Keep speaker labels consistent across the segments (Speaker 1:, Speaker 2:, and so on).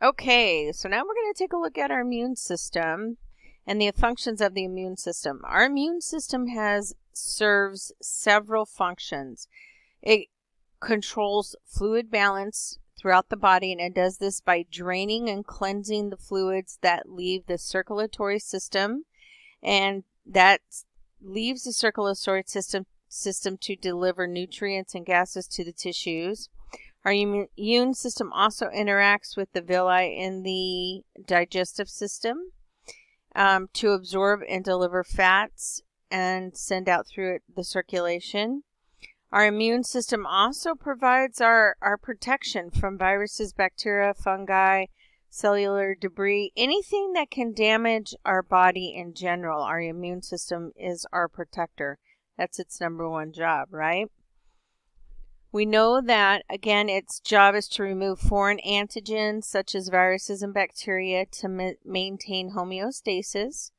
Speaker 1: Okay, so now we're going to take a look at our immune system and the functions of the immune system. Our immune system serves several functions. It controls fluid balance throughout the body, and it does this by draining and cleansing the fluids that leave the circulatory system, and that leaves the circulatory system to deliver nutrients and gases to the tissues. Our immune system also interacts with the villi in the digestive system to absorb and deliver fats and send out through the circulation. Our immune system also provides our protection from viruses, bacteria, fungi, cellular debris, anything that can damage our body in general. Our immune system is our protector. That's its number one job, right? We know that, again, its job is to remove foreign antigens such as viruses and bacteria to maintain homeostasis.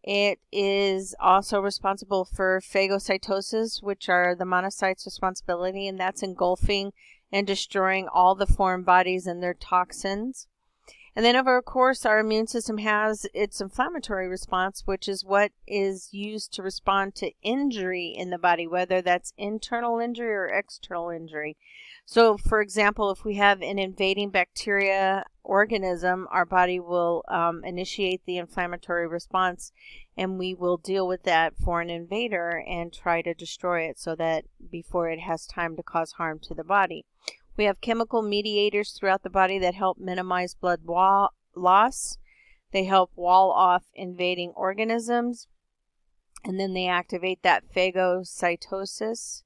Speaker 1: It is also responsible for phagocytosis, which are the monocytes' responsibility, and that's engulfing and destroying all the foreign bodies and their toxins. And then, of course, our immune system has its inflammatory response, which is what is used to respond to injury in the body, whether that's internal injury or external injury. So, for example, if we have an invading bacteria organism, our body will initiate the inflammatory response, and we will deal with that foreign invader and try to destroy it so that before it has time to cause harm to the body. We have chemical mediators throughout the body that help minimize blood loss. They help wall off invading organisms. And then they activate that phagocytosis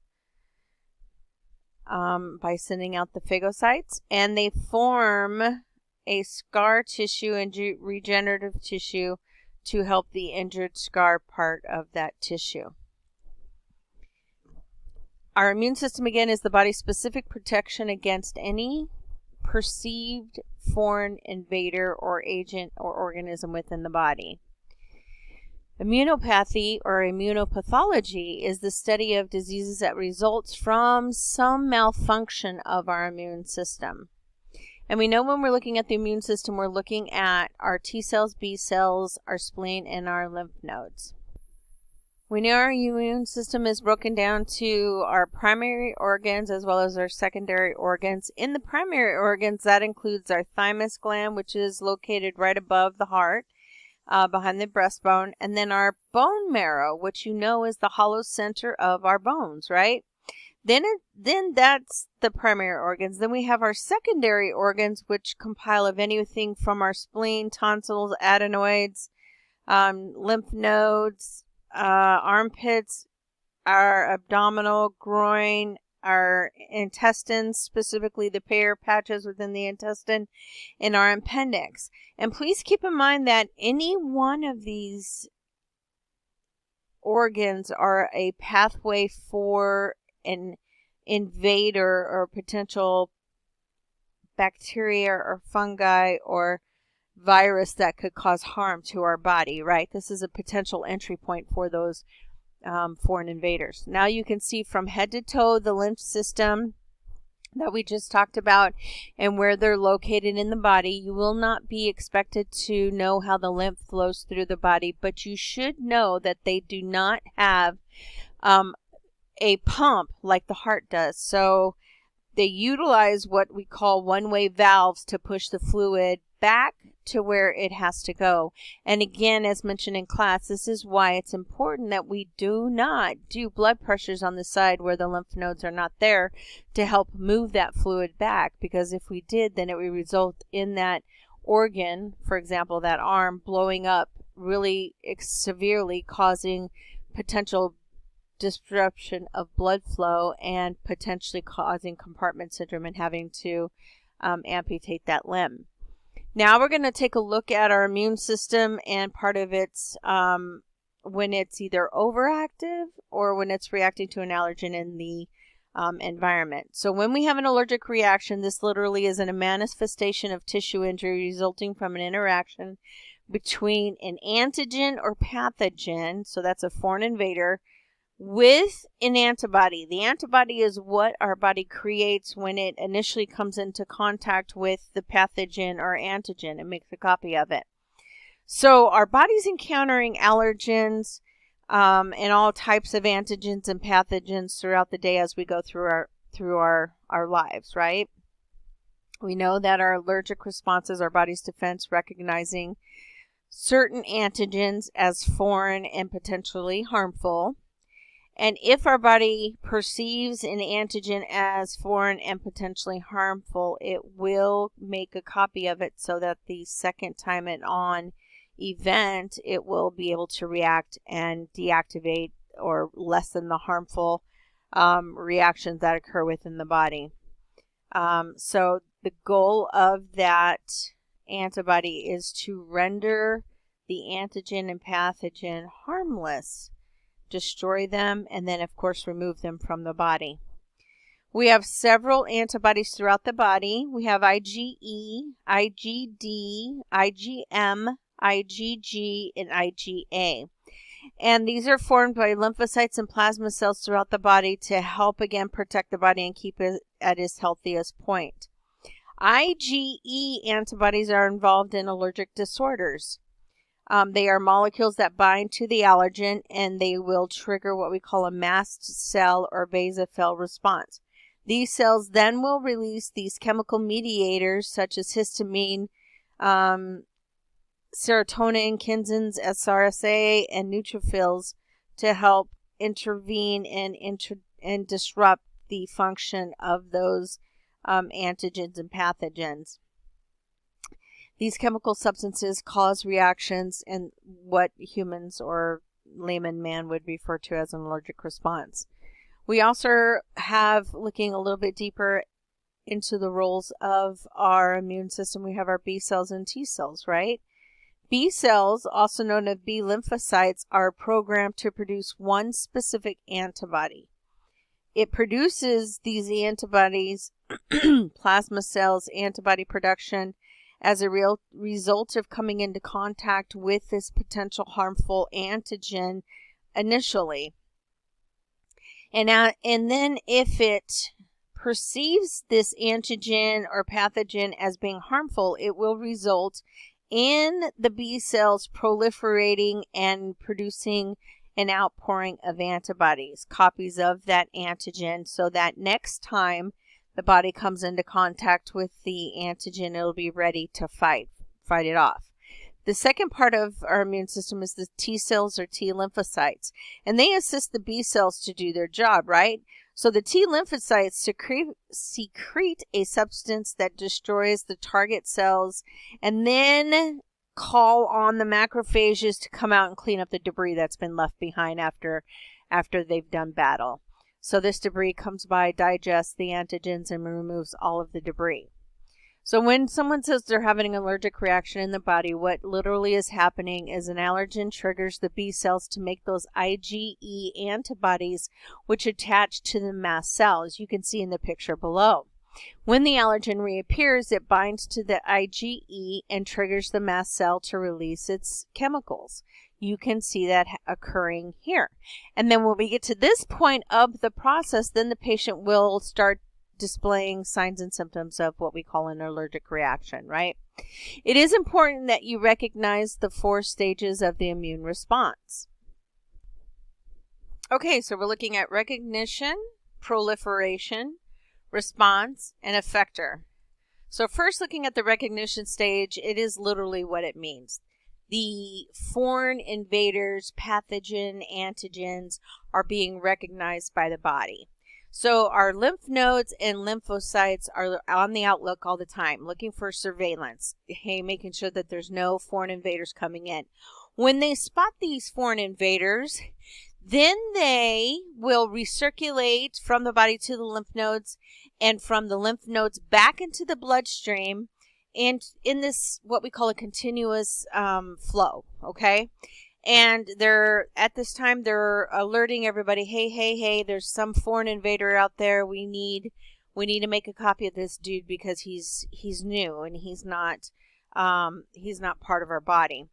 Speaker 1: by sending out the phagocytes. And they form a scar tissue and regenerative tissue to help the injured scar part of that tissue. Our immune system, again, is the body's specific protection against any perceived foreign invader or agent or organism within the body. Immunopathy or immunopathology is the study of diseases that results from some malfunction of our immune system. And we know when we're looking at the immune system, we're looking at our T cells, B cells, our spleen, and our lymph nodes. We know our immune system is broken down to our primary organs as well as our secondary organs. In the primary organs, that includes our thymus gland, which is located right above the heart, behind the breastbone, and then our bone marrow, which you know is the hollow center of our bones, right? Then that's the primary organs. Then we have our secondary organs, which compile of anything from our spleen, tonsils, adenoids, lymph nodes, armpits, our abdominal, groin, our intestines, specifically the Peyer's patches within the intestine, and our appendix. And please keep in mind that any one of these organs are a pathway for an invader or potential bacteria or fungi or virus that could cause harm to our body, right? This is a potential entry point for those foreign invaders. Now you can see from head to toe the lymph system that we just talked about and where they're located in the body. You will not be expected to know how the lymph flows through the body, but you should know that they do not have a pump like the heart does. So they utilize what we call one-way valves to push the fluid back to where it has to go. And again, as mentioned in class, this is why it's important that we do not do blood pressures on the side where the lymph nodes are not there to help move that fluid back, because if we did, then it would result in that organ, for example, that arm, blowing up really severely, causing potential disruption of blood flow and potentially causing compartment syndrome and having to amputate that limb. Now we're going to take a look at our immune system and part of its when it's either overactive or when it's reacting to an allergen in the environment. So when we have an allergic reaction, this literally is a manifestation of tissue injury resulting from an interaction between an antigen or pathogen, so that's a foreign invader, with an antibody. The antibody is what our body creates when it initially comes into contact with the pathogen or antigen and makes a copy of it. So our body's encountering allergens and all types of antigens and pathogens throughout the day as we go through our lives, right? We know that our allergic response is our body's defense recognizing certain antigens as foreign and potentially harmful. And if our body perceives an antigen as foreign and potentially harmful, it will make a copy of it so that the second time it on event, it will be able to react and deactivate or lessen the harmful reactions that occur within the body. So the goal of that antibody is to render the antigen and pathogen harmless, destroy them, and then of course remove them from the body. We have several antibodies throughout the body. We have IgE, IgD, IgM, IgG, and IgA. And these are formed by lymphocytes and plasma cells throughout the body to help again protect the body and keep it at its healthiest point. IgE antibodies are involved in allergic disorders. They are molecules that bind to the allergen, and they will trigger what we call a mast cell or basophil response. These cells then will release these chemical mediators such as histamine, serotonin, kinsins, SRSA, and neutrophils to help intervene and disrupt the function of those antigens and pathogens. These chemical substances cause reactions in what humans or layman man would refer to as an allergic response. We also have, looking a little bit deeper into the roles of our immune system, we have our B cells and T cells, right? B cells, also known as B lymphocytes, are programmed to produce one specific antibody. It produces these antibodies, plasma cells, antibody production, as a real result of coming into contact with this potential harmful antigen initially. And then if it perceives this antigen or pathogen as being harmful, it will result in the B cells proliferating and producing an outpouring of antibodies, copies of that antigen, so that next time the body comes into contact with the antigen, it'll be ready to fight it off. The second part of our immune system is the T cells or T lymphocytes, and they assist the B cells to do their job, right? So the T lymphocytes secrete a substance that destroys the target cells and then call on the macrophages to come out and clean up the debris that's been left behind after they've done battle. So this debris comes by, digests the antigens, and removes all of the debris. So when someone says they're having an allergic reaction in the body, what literally is happening is an allergen triggers the B cells to make those IgE antibodies, which attach to the mast cell, as you can see in the picture below. When the allergen reappears, it binds to the IgE and triggers the mast cell to release its chemicals. You can see that occurring here. And then when we get to this point of the process, then the patient will start displaying signs and symptoms of what we call an allergic reaction, right? It is important that you recognize the 4 stages of the immune response. Okay, so we're looking at recognition, proliferation, response, and effector. So first, looking at the recognition stage, it is literally what it means. The foreign invaders, pathogen, antigens are being recognized by the body. So our lymph nodes and lymphocytes are on the outlook all the time, looking for surveillance, making sure that there's no foreign invaders coming in. When they spot these foreign invaders, then they will recirculate from the body to the lymph nodes and from the lymph nodes back into the bloodstream, and in this, what we call a continuous flow, okay? And at this time, they're alerting everybody, hey, there's some foreign invader out there. We need to make a copy of this dude because he's new and he's not part of our body.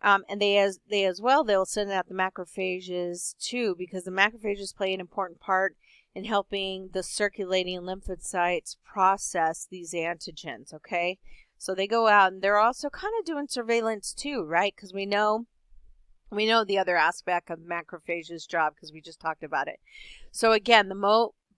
Speaker 1: And they as well, they'll send out the macrophages too, because the macrophages play an important part in helping the circulating lymphocytes process these antigens, okay? So they go out and they're also kind of doing surveillance too, right? Because we know the other aspect of macrophages' job because we just talked about it. So again,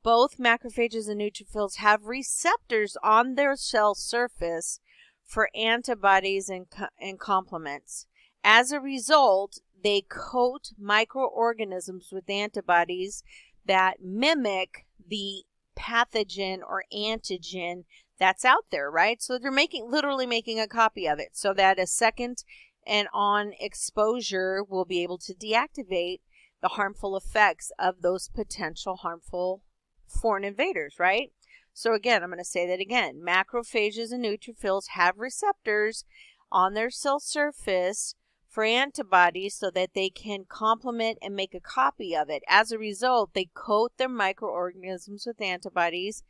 Speaker 1: both macrophages and neutrophils have receptors on their cell surface for antibodies and complements. As a result, they coat microorganisms with antibodies that mimic the pathogen or antigen that's out there, right? So they're literally making a copy of it so that a second and on exposure will be able to deactivate the harmful effects of those potential harmful foreign invaders, right? So again, I'm going to say that again. Macrophages and neutrophils have receptors on their cell surface for antibodies so that they can complement and make a copy of it. As a result, they coat their microorganisms with antibodies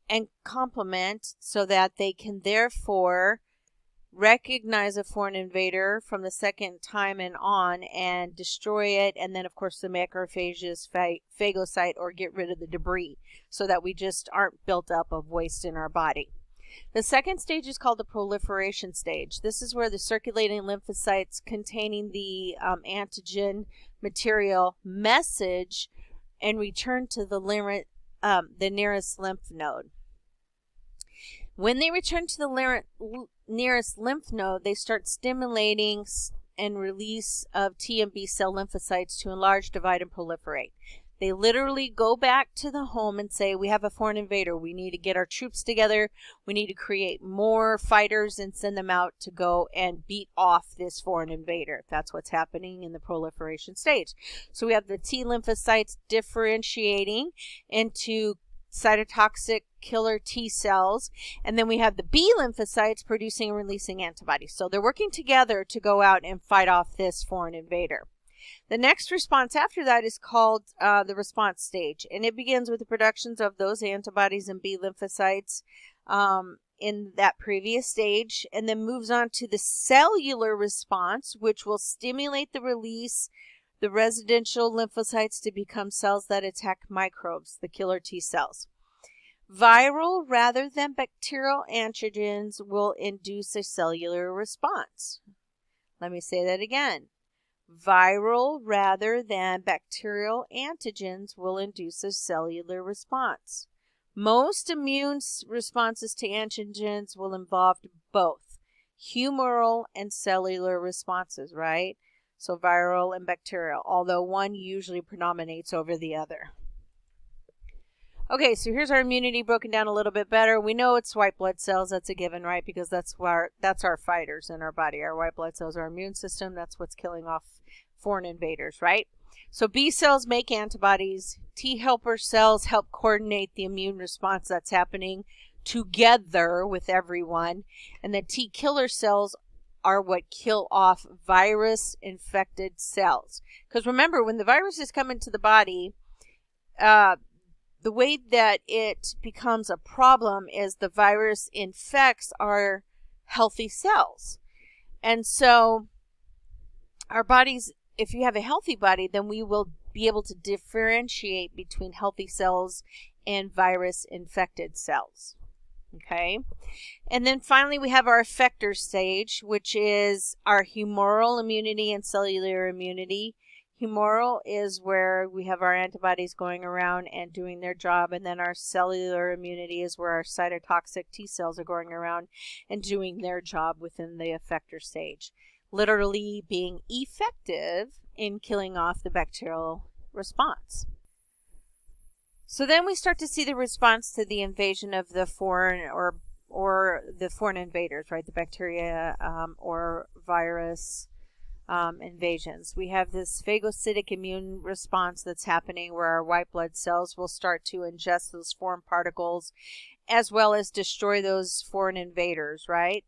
Speaker 1: and complement so that they can therefore recognize a foreign invader from the second time and on and destroy it, and then of course the macrophages phagocyte or get rid of the debris so that we just aren't built up of waste in our body. The second stage is called the proliferation stage. This is where the circulating lymphocytes containing the antigen material message and return to the nearest lymph node. When they return to the nearest lymph node, they start stimulating and release of T and B cell lymphocytes to enlarge, divide, and proliferate. They literally go back to the home and say, we have a foreign invader. We need to get our troops together. We need to create more fighters and send them out to go and beat off this foreign invader. That's what's happening in the proliferation stage. So we have the T lymphocytes differentiating into cytotoxic killer T cells, and then we have the B lymphocytes producing and releasing antibodies. So they're working together to go out and fight off this foreign invader. The next response after that is called the response stage, and it begins with the productions of those antibodies and B lymphocytes in that previous stage, and then moves on to the cellular response, which will stimulate the release the residential lymphocytes to become cells that attack microbes, the killer T cells. Viral rather than bacterial antigens will induce a cellular response. Let me say that again. Viral rather than bacterial antigens will induce a cellular response. Most immune responses to antigens will involve both humoral and cellular responses, right? So viral and bacterial, although one usually predominates over the other. Okay, so here's our immunity broken down a little bit better. We know it's white blood cells. That's a given, right? Because that's our fighters in our body. Our white blood cells are our immune system. That's what's killing off foreign invaders, right? So B cells make antibodies. T helper cells help coordinate the immune response that's happening together with everyone. And the T killer cells are what kill off virus-infected cells. Because remember, when the viruses come into the body, the way that it becomes a problem is the virus infects our healthy cells. And so our bodies, if you have a healthy body, then we will be able to differentiate between healthy cells and virus-infected cells. Okay? And then finally we have our effector stage, which is our humoral immunity and cellular immunity. Humoral is where we have our antibodies going around and doing their job, and then our cellular immunity is where our cytotoxic T cells are going around and doing their job within the effector stage, literally being effective in killing off the bacterial response. So then we start to see the response to the invasion of the foreign or the foreign invaders, right? The bacteria or virus invasions. We have this phagocytic immune response that's happening where our white blood cells will start to ingest those foreign particles as well as destroy those foreign invaders, right?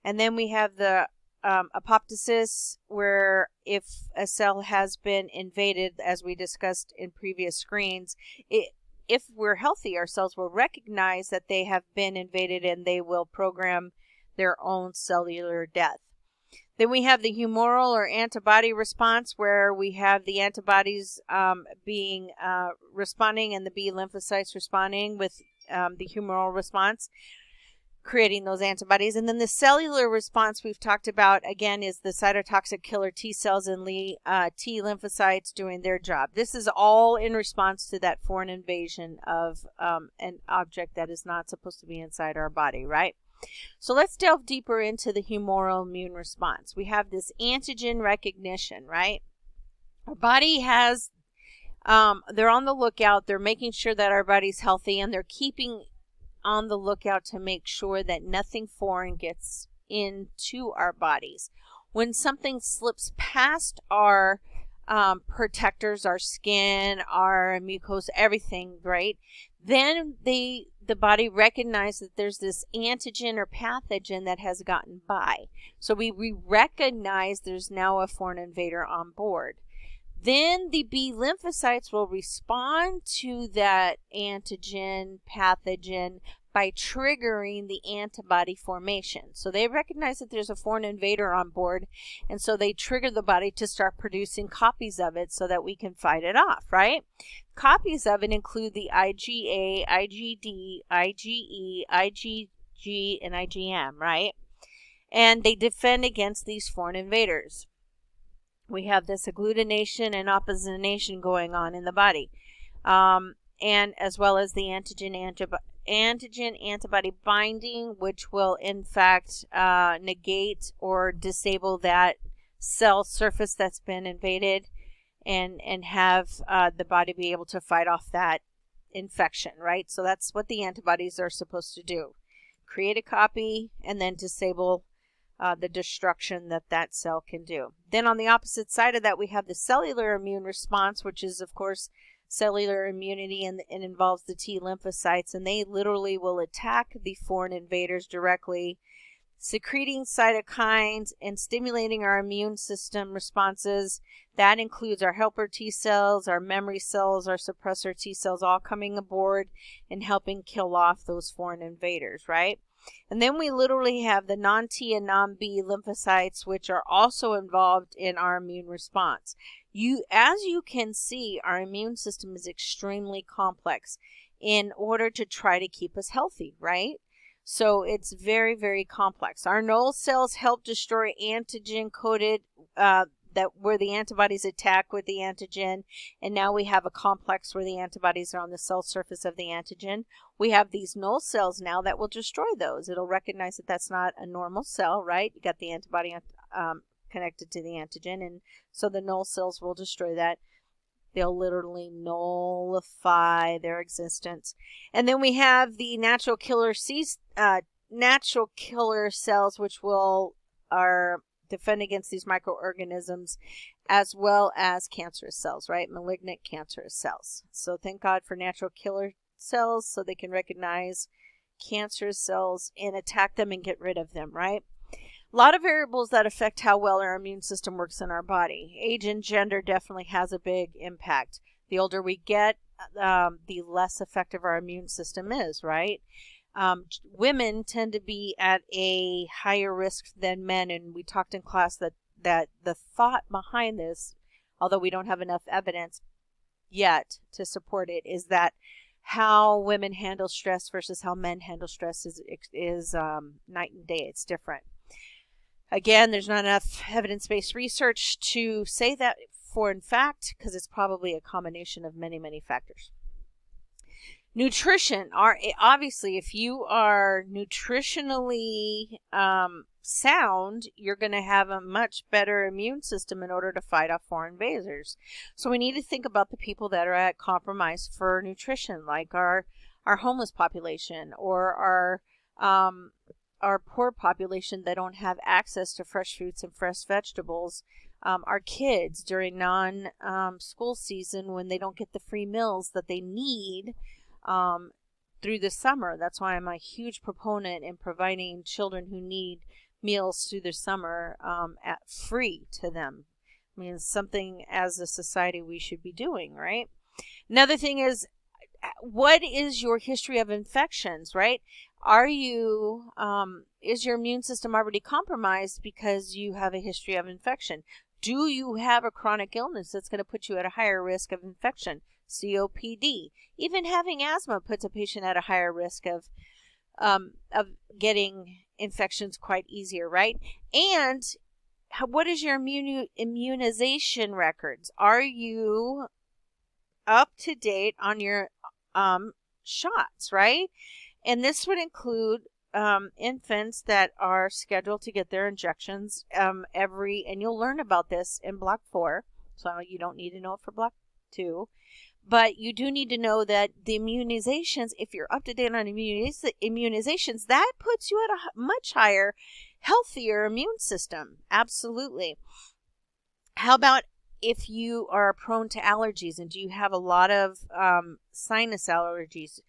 Speaker 1: And then we have the apoptosis, where if a cell has been invaded, as we discussed in previous screens, if we're healthy, our cells will recognize that they have been invaded and they will program their own cellular death. Then we have the humoral or antibody response, where we have the antibodies responding and the B lymphocytes responding with the humoral response, creating those antibodies. And then the cellular response we've talked about, again, is the cytotoxic killer T cells and T lymphocytes doing their job. This is all in response to that foreign invasion of an object that is not supposed to be inside our body, right? So let's delve deeper into the humoral immune response. We have this antigen recognition, right? Our body has, they're on the lookout. They're making sure that our body's healthy, and they're keeping on the lookout to make sure that nothing foreign gets into our bodies. When something slips past our protectors, our skin, our mucosa, everything, right? Then the body recognizes that there's this antigen or pathogen that has gotten by. So we recognize there's now a foreign invader on board. Then the B lymphocytes will respond to that antigen, pathogen, by triggering the antibody formation. So they recognize that there's a foreign invader on board, and so they trigger the body to start producing copies of it so that we can fight it off, right? Copies of it include the IgA, IgD, IgE, IgG, and IgM, right? And they defend against these foreign invaders. We have this agglutination and opsonation going on in the body, and as well as the antigen-antibody binding, which will in fact negate or disable that cell surface that's been invaded, and have the body be able to fight off that infection, right? So that's what the antibodies are supposed to do. Create a copy and then disable the destruction that cell can do. Then on the opposite side of that, we have the cellular immune response, which is, of course, cellular immunity, and involves the T lymphocytes, and they literally will attack the foreign invaders directly, secreting cytokines and stimulating our immune system responses. That includes our helper T cells, our memory cells, our suppressor T cells, all coming aboard and helping kill off those foreign invaders, right? And then we literally have the non-T and non-B lymphocytes, which are also involved in our immune response. As you can see, our immune system is extremely complex in order to try to keep us healthy, right? So it's very, very complex. Our null cells help destroy antigen-coded, that where the antibodies attack with the antigen, and now we have a complex where the antibodies are on the cell surface of the antigen. We have these null cells now that will destroy those. It'll recognize that that's not a normal cell, right? You got the antibody connected to the antigen, and so the null cells will destroy that. They'll literally nullify their existence. And then we have the natural killer cells, which are defend against these microorganisms, as well as cancerous cells, right? Malignant cancerous cells. So thank God for natural killer cells, so they can recognize cancerous cells and attack them and get rid of them, right? A lot of variables that affect how well our immune system works in our body. Age and gender definitely has a big impact. The older we get, the less effective our immune system is, right? Women tend to be at a higher risk than men, and we talked in class that the thought behind this, although we don't have enough evidence yet to support it, is that how women handle stress versus how men handle stress is night and day. It's different. Again, there's not enough evidence-based research to say that for in fact, because it's probably a combination of many, many factors. Nutrition. Obviously, if you are nutritionally sound, you're going to have a much better immune system in order to fight off foreign invaders. So we need to think about the people that are at compromise for nutrition, like our homeless population, or our poor population that don't have access to fresh fruits and fresh vegetables. Our kids during non-school season, when they don't get the free meals that they need through the summer. That's why I'm a huge proponent in providing children who need meals through the summer at free to them. I mean, it's something as a society we should be doing, right? Another thing is what is your history of infections, right? Are you, is your immune system already compromised because you have a history of infection? Do you have a chronic illness that's going to put you at a higher risk of infection? COPD. Even having asthma puts a patient at a higher risk of getting infections quite easier, right? And what is your immunization records? Are you up to date on your shots, right? And this would include infants that are scheduled to get their injections and you'll learn about this in Block 4, so you don't need to know it for Block 2. But you do need to know that the immunizations, if you're up to date on immunizations, that puts you at a much higher, healthier immune system. Absolutely. How about if you are prone to allergies, and do you have a lot of sinus allergies?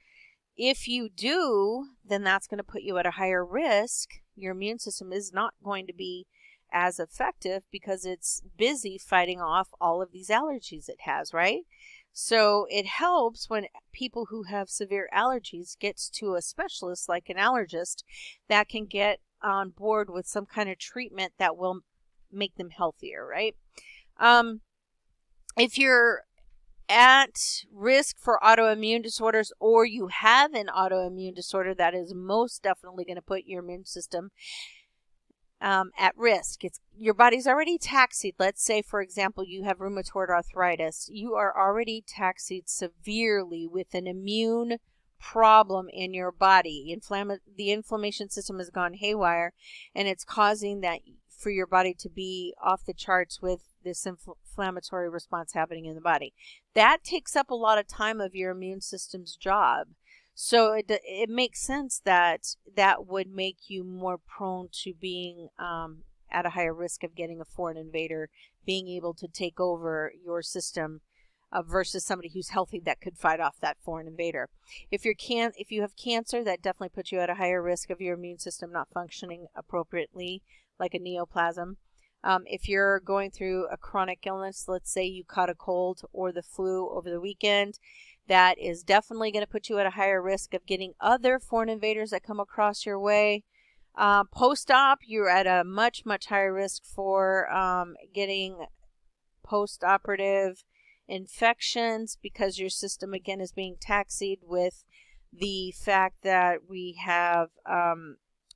Speaker 1: If you do, then that's going to put you at a higher risk. Your immune system is not going to be as effective because it's busy fighting off all of these allergies it has, right? So it helps when people who have severe allergies gets to a specialist like an allergist that can get on board with some kind of treatment that will make them healthier, right? If you're at risk for autoimmune disorders, or you have an autoimmune disorder, that is most definitely going to put your immune system at risk. Your body's already taxied. Let's say, for example, you have rheumatoid arthritis. You are already taxied severely with an immune problem in your body. The inflammation system has gone haywire, and it's causing that for your body to be off the charts with this inflammatory response happening in the body. That takes up a lot of time of your immune system's job. So it makes sense that that would make you more prone to being at a higher risk of getting a foreign invader being able to take over your system versus somebody who's healthy that could fight off that foreign invader. If you have cancer, that definitely puts you at a higher risk of your immune system not functioning appropriately, like a neoplasm. If you're going through a chronic illness, let's say you caught a cold or the flu over the weekend, that is definitely going to put you at a higher risk of getting other foreign invaders that come across your way. Post-op, you're at a much, much higher risk for getting post-operative infections because your system, again, is being taxied with the fact that we have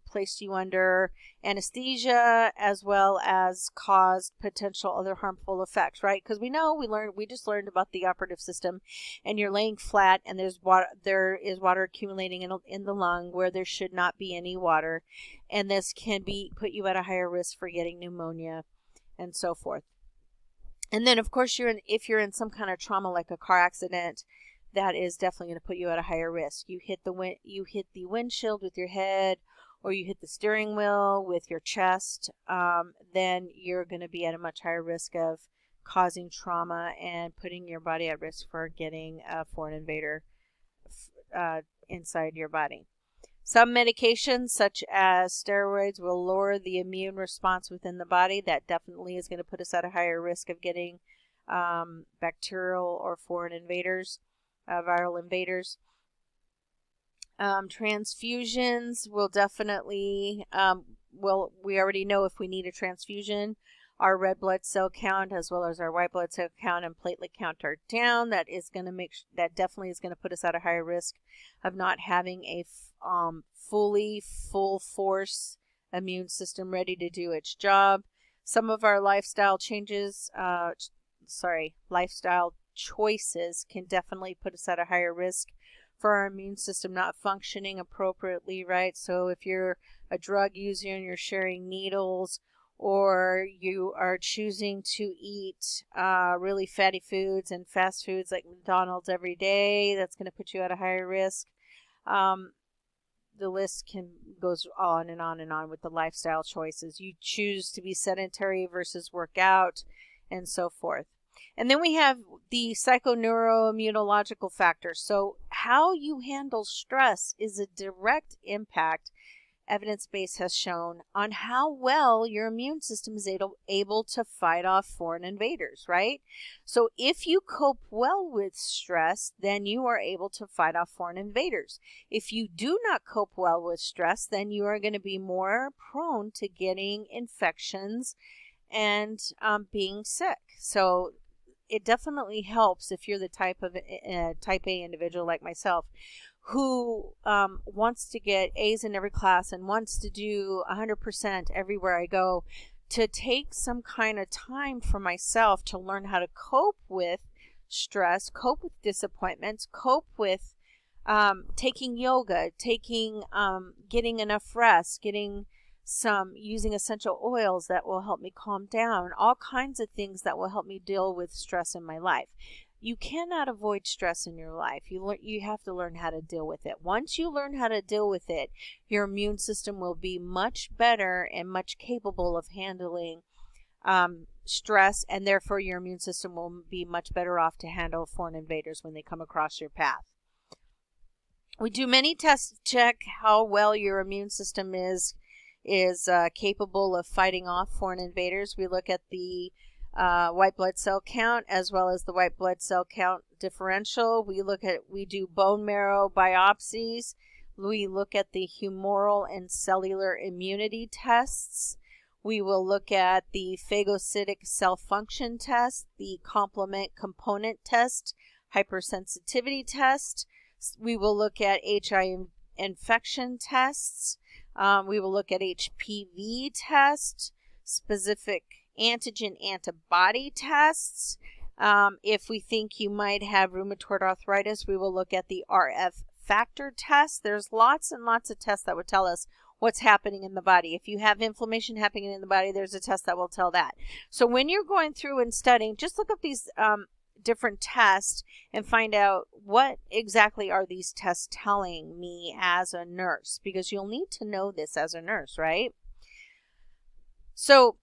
Speaker 1: placed you under anesthesia as well as caused potential other harmful effects, right? Because we just learned about the operative system, and you're laying flat, and there is water accumulating in the lung where there should not be any water, and this can put you at a higher risk for getting pneumonia and so forth. And then, of course, if you're in some kind of trauma like a car accident, that is definitely going to put you at a higher risk. You hit the windshield with your head, or you hit the steering wheel with your chest, then you're going to be at a much higher risk of causing trauma and putting your body at risk for getting a foreign invader inside your body. Some medications, such as steroids, will lower the immune response within the body. That definitely is going to put us at a higher risk of getting bacterial or foreign invaders, viral invaders. Transfusions will definitely, we already know if we need a transfusion, our red blood cell count as well as our white blood cell count and platelet count are down. That definitely is going to put us at a higher risk of not having a full force immune system ready to do its job. Some of our lifestyle choices can definitely put us at a higher risk for our immune system not functioning appropriately, right? So if you're a drug user and you're sharing needles, or you are choosing to eat really fatty foods and fast foods like McDonald's every day, that's going to put you at a higher risk. The list goes on and on and on with the lifestyle choices. You choose to be sedentary versus work out, and so forth. And then we have the psychoneuroimmunological factors. So how you handle stress is a direct impact evidence base has shown on how well your immune system is able to fight off foreign invaders, right? So if you cope well with stress, then you are able to fight off foreign invaders. If you do not cope well with stress, then you are going to be more prone to getting infections and being sick. So it definitely helps if you're the type A individual like myself who wants to get A's in every class and wants to do 100% everywhere I go, to take some kind of time for myself to learn how to cope with stress, cope with disappointments, cope with taking yoga, getting enough rest, using essential oils that will help me calm down, all kinds of things that will help me deal with stress in my life. You cannot avoid stress in your life. You have to learn how to deal with it. Once you learn how to deal with it, your immune system will be much better and much capable of handling stress, and therefore your immune system will be much better off to handle foreign invaders when they come across your path. We do many tests to check how well your immune system is capable of fighting off foreign invaders. We look at the white blood cell count as well as the white blood cell count differential. We do bone marrow biopsies. We look at the humoral and cellular immunity tests. We will look at the phagocytic cell function test, the complement component test, hypersensitivity test. We will look at HIV infection tests. We will look at HPV tests, specific antigen antibody tests. If we think you might have rheumatoid arthritis, we will look at the RF factor test. There's lots and lots of tests that would tell us what's happening in the body. If you have inflammation happening in the body, there's a test that will tell that. So when you're going through and studying, just look up these different tests and find out what exactly are these tests telling me as a nurse, because you'll need to know this as a nurse, right? So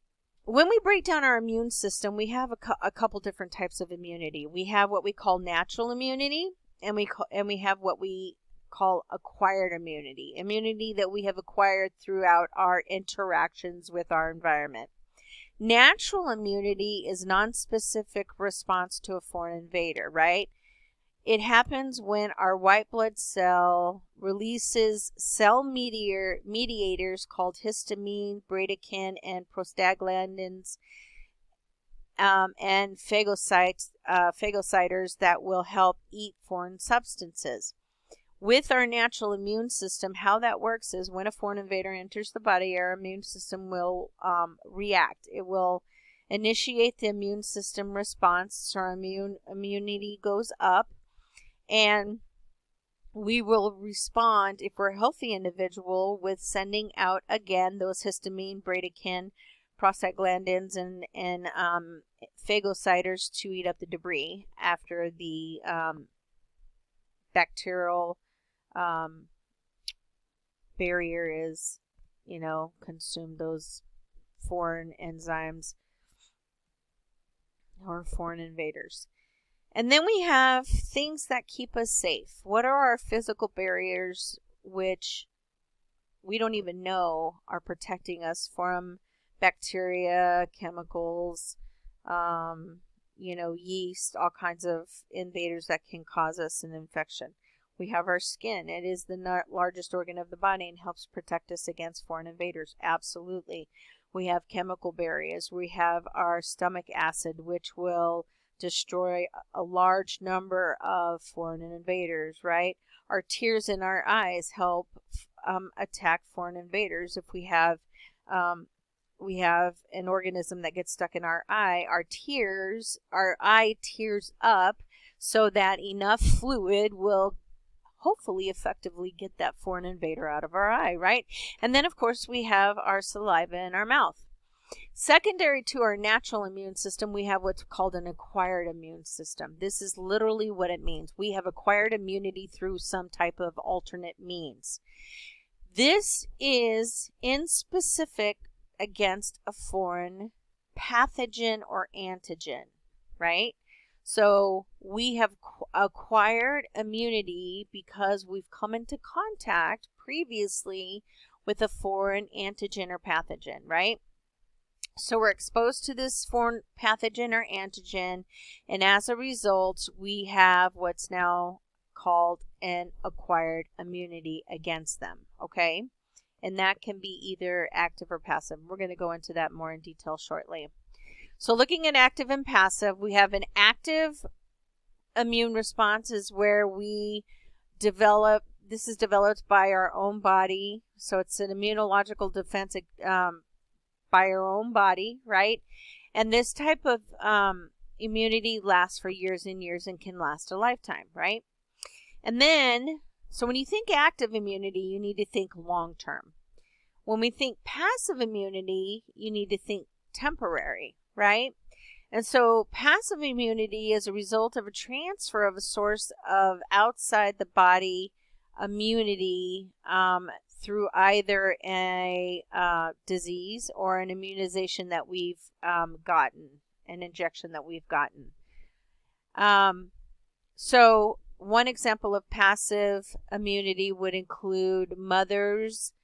Speaker 1: when we break down our immune system, we have a couple different types of immunity. We have what we call natural immunity, and we have what we call acquired immunity that we have acquired throughout our interactions with our environment. Natural immunity is nonspecific response to a foreign invader, right? It happens when our white blood cell releases cell mediators called histamine, bradykinin, and prostaglandins, and phagocyters that will help eat foreign substances. With our natural immune system, how that works is when a foreign invader enters the body, our immune system will react. It will initiate the immune system response, so our immunity goes up, and we will respond, if we're a healthy individual, with sending out again those histamine, bradykinin, prostaglandins, and phagocyters to eat up the debris after the bacterial barrier is, consumed those foreign enzymes or foreign invaders. And then we have things that keep us safe. What are our physical barriers which we don't even know are protecting us from bacteria, chemicals, yeast, all kinds of invaders that can cause us an infection? We have our skin. It is the largest organ of the body and helps protect us against foreign invaders. Absolutely. We have chemical barriers. We have our stomach acid, which will destroy a large number of foreign invaders, right? Our tears in our eyes help attack foreign invaders. If we have an organism that gets stuck in our eye, our eye tears up so that enough fluid will hopefully effectively get that foreign invader out of our eye, right? And then, of course, we have our saliva in our mouth. Secondary to our natural immune system, we have what's called an acquired immune system. This is literally what it means. We have acquired immunity through some type of alternate means. This is in specific against a foreign pathogen or antigen, right? So we have acquired immunity because we've come into contact previously with a foreign antigen or pathogen, right? So we're exposed to this foreign pathogen or antigen, and as a result, we have what's now called an acquired immunity against them, okay? And that can be either active or passive. We're going to go into that more in detail shortly. So looking at active and passive, we have an active immune response is where we develop, this is developed by our own body. So it's an immunological defense by our own body, right? And this type of immunity lasts for years and years and can last a lifetime, right? And then, so when you think active immunity, you need to think long term. When we think passive immunity, you need to think temporary, right? And so passive immunity is a result of a transfer of a source of outside the body immunity through either a disease or an immunization that we've gotten, an injection that we've gotten. So one example of passive immunity would include mothers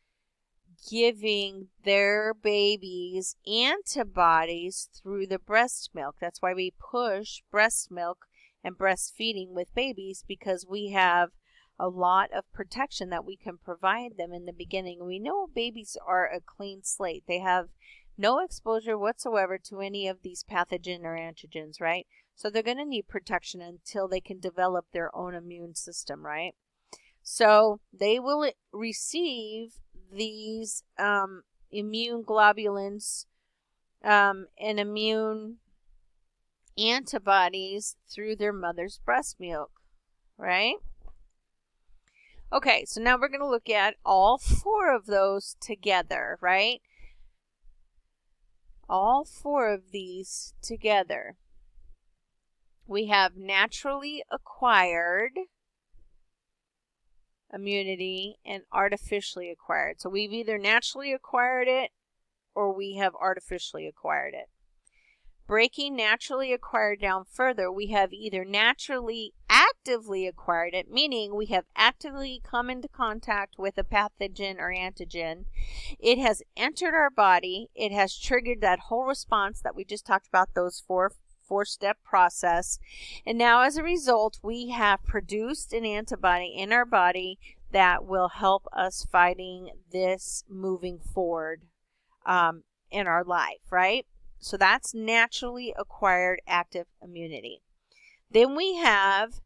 Speaker 1: giving their babies antibodies through the breast milk. That's why we push breast milk and breastfeeding with babies, because we have a lot of protection that we can provide them in the beginning. We know babies are a clean slate. They have no exposure whatsoever to any of these pathogen or antigens, right? So they're going to need protection until they can develop their own immune system, right? So they will receive these immune globulins and immune antibodies through their mother's breast milk, right? Okay, so now we're going to look at all four of those together, right? All four of these together. We have naturally acquired immunity and artificially acquired. So we've either naturally acquired it or we have artificially acquired it. Breaking naturally acquired down further, we have either naturally actively acquired it, meaning we have actively come into contact with a pathogen or antigen. It has entered our body. It has triggered that whole response that we just talked about, those four-step process. And now as a result, we have produced an antibody in our body that will help us fighting this moving forward in our life, right? So that's naturally acquired active immunity. Then we have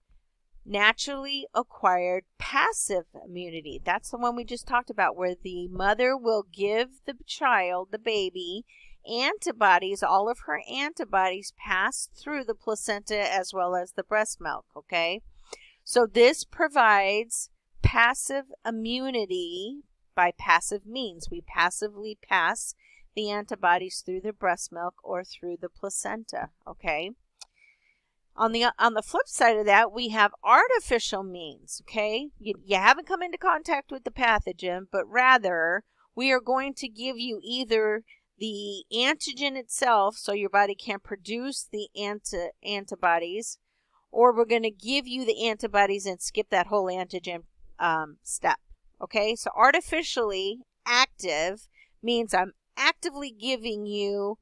Speaker 1: naturally acquired passive immunity. That's the one we just talked about, where the mother will give the child, the baby, antibodies. All of her antibodies pass through the placenta as well as the breast milk, okay? So this provides passive immunity by passive means. We passively pass the antibodies through the breast milk or through the placenta, okay? On the flip side of that, we have artificial means, okay? You haven't come into contact with the pathogen, but rather we are going to give you either the antigen itself, so your body can produce the antibodies, or we're going to give you the antibodies and skip that whole antigen step, okay? So artificially active means I'm actively giving you,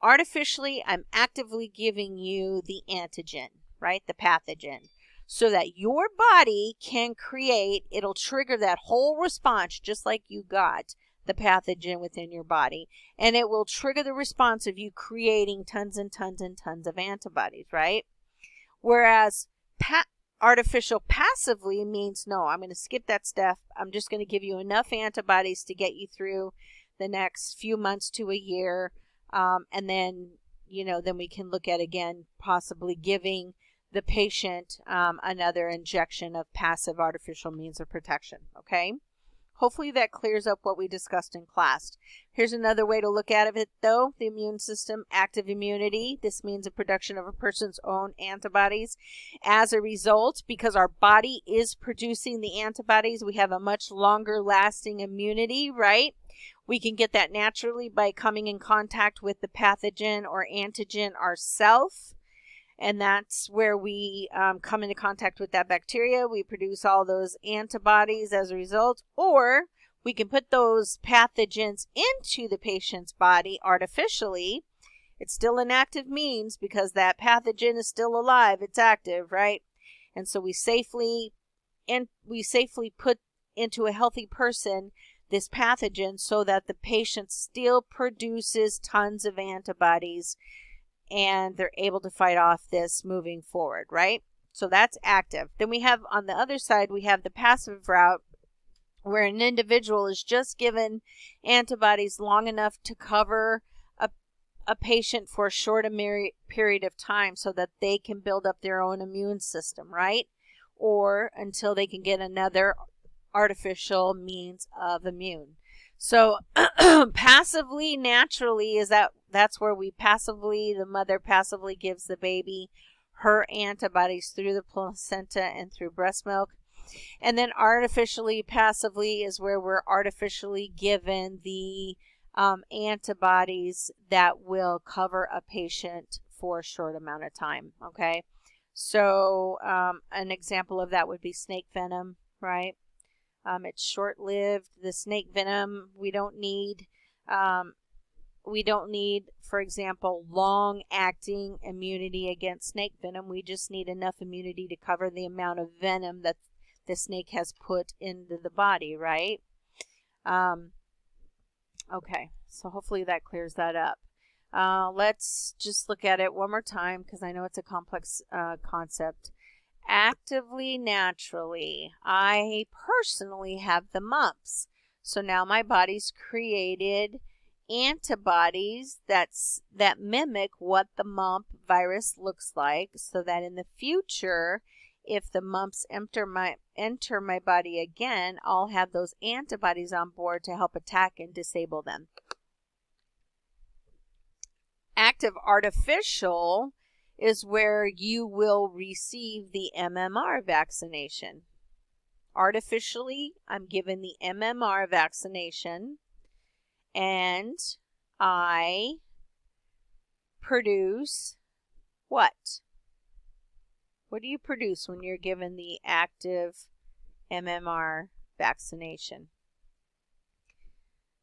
Speaker 1: artificially, I'm actively giving you the antigen, right? The pathogen, so that your body can create, it'll trigger that whole response just like you got the pathogen within your body. And it will trigger the response of you creating tons and tons and tons of antibodies, right? Whereas artificial passively means, no, I'm going to skip that step. I'm just going to give you enough antibodies to get you through the next few months to a year. And then, then we can look at, again, possibly giving the patient another injection of passive artificial means of protection, okay? Hopefully that clears up what we discussed in class. Here's another way to look at it, though. The immune system, active immunity. This means the production of a person's own antibodies. As a result, because our body is producing the antibodies, we have a much longer lasting immunity, right? We can get that naturally by coming in contact with the pathogen or antigen ourselves. And that's where we come into contact with that bacteria. We produce all those antibodies as a result. Or We can put those pathogens into the patient's body artificially. It's still an active means because that pathogen is still alive. It's active, right? And so we safely put into a healthy person this pathogen so that the patient still produces tons of antibodies and they're able to fight off this moving forward, right? So that's active. Then we have on the other side, we have the passive route where an individual is just given antibodies long enough to cover a patient for a short period of time so that they can build up their own immune system, right? Or until they can get another artificial means of immune. So passively, naturally, that's where the mother passively gives the baby her antibodies through the placenta and through breast milk. And then artificially, passively is where we're artificially given the antibodies that will cover a patient for a short amount of time. Okay. So an example of that would be snake venom, right? It's short-lived. The snake venom, we don't need, for example, long-acting immunity against snake venom. We just need enough immunity to cover the amount of venom that the snake has put into the body, right? Okay, so hopefully that clears that up. Let's just look at it one more time because I know it's a complex concept. Actively, naturally, I personally have the mumps. So now my body's created antibodies that mimic what the mump virus looks like so that in the future, if the mumps enter my body again, I'll have those antibodies on board to help attack and disable them. Active artificial is where you will receive the MMR vaccination. Artificially, I'm given the MMR vaccination and I produce what? What do you produce when you're given the active MMR vaccination?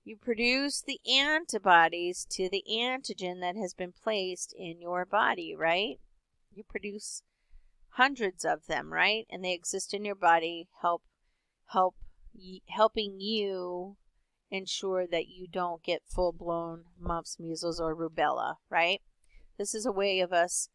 Speaker 1: You produce the antibodies to the antigen that has been placed in your body, right? You produce hundreds of them, right? And they exist in your body, helping you ensure that you don't get full-blown mumps, measles, or rubella, right? This is a way of us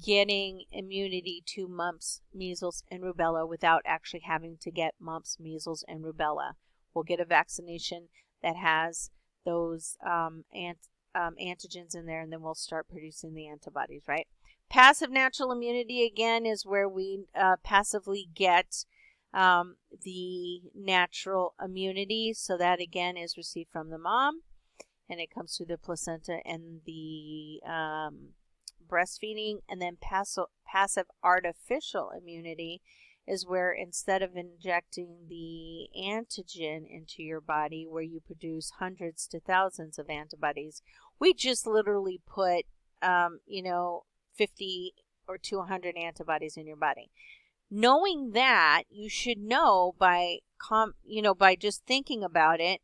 Speaker 1: getting immunity to mumps, measles, and rubella without actually having to get mumps, measles, and rubella. We'll get a vaccination that has those antigens in there, and then we'll start producing the antibodies, right? Passive natural immunity, again, is where we passively get the natural immunity. So that, again, is received from the mom, and it comes through the placenta and the breastfeeding. And then passive artificial immunity is where instead of injecting the antigen into your body where you produce hundreds to thousands of antibodies, we just literally put 50 or 200 antibodies in your body. Knowing that, you should know by just thinking about it,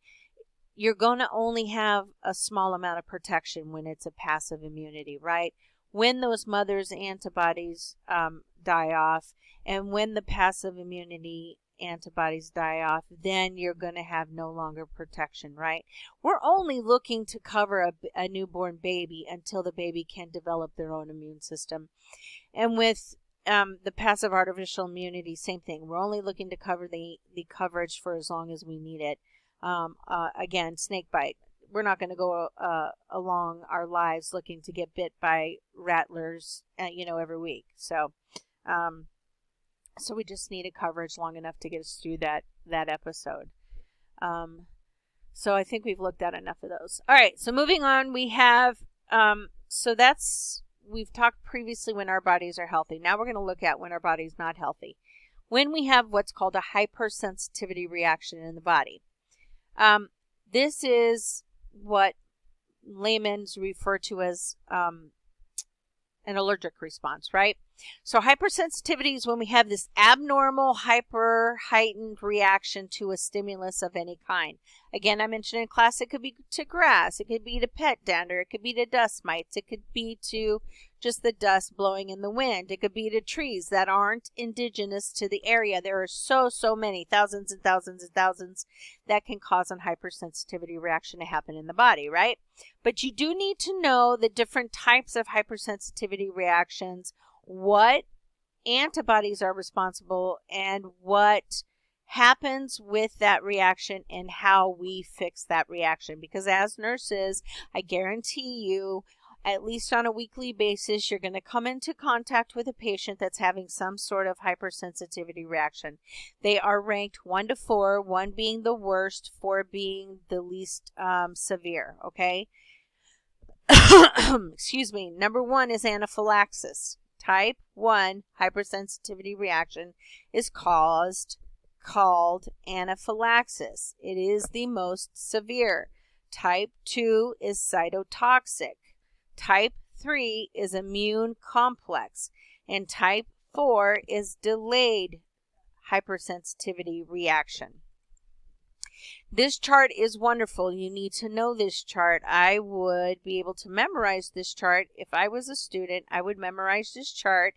Speaker 1: you're going to only have a small amount of protection when it's a passive immunity, right? When those mother's antibodies die off and when the passive immunity antibodies die off, then you're going to have no longer protection, right? We're only looking to cover a newborn baby until the baby can develop their own immune system. And with the passive artificial immunity, same thing. We're only looking to cover the coverage for as long as we need it. Again, snake bite. We're not going to go along our lives looking to get bit by rattlers, every week. So we just need a coverage long enough to get us through that episode. So I think we've looked at enough of those. All right. So moving on, we have we've talked previously when our bodies are healthy. Now we're going to look at when our body's not healthy. When we have what's called a hypersensitivity reaction in the body. This is what laymen refer to as an allergic response, right? So hypersensitivity is when we have this abnormal, heightened reaction to a stimulus of any kind. Again, I mentioned in class, it could be to grass, it could be to pet dander, it could be to dust mites, it could be to just the dust blowing in the wind, it could be to trees that aren't indigenous to the area. There are so many, thousands and thousands and thousands, that can cause an hypersensitivity reaction to happen in the body, right? But you do need to know the different types of hypersensitivity reactions, what antibodies are responsible, and what happens with that reaction and how we fix that reaction. Because as nurses, I guarantee you, at least on a weekly basis, you're going to come into contact with a patient that's having some sort of hypersensitivity reaction. They are ranked 1 to 4, 1 being the worst, 4 being the least severe, okay? Excuse me. Number 1 is anaphylaxis. Type 1 hypersensitivity reaction is called anaphylaxis. It is the most severe. Type 2 is cytotoxic. Type 3 is immune complex. And type 4 is delayed hypersensitivity reaction. This chart is wonderful. You need to know this chart. I would be able to memorize this chart. If I was a student, I would memorize this chart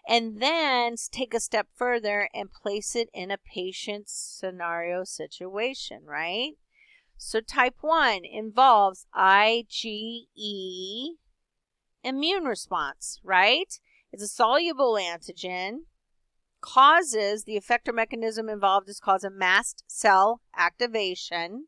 Speaker 1: and then take a step further and place it in a patient's scenario situation, right? So type 1 involves IgE immune response, right? It's a soluble antigen. The effector mechanism involved is causing mast cell activation.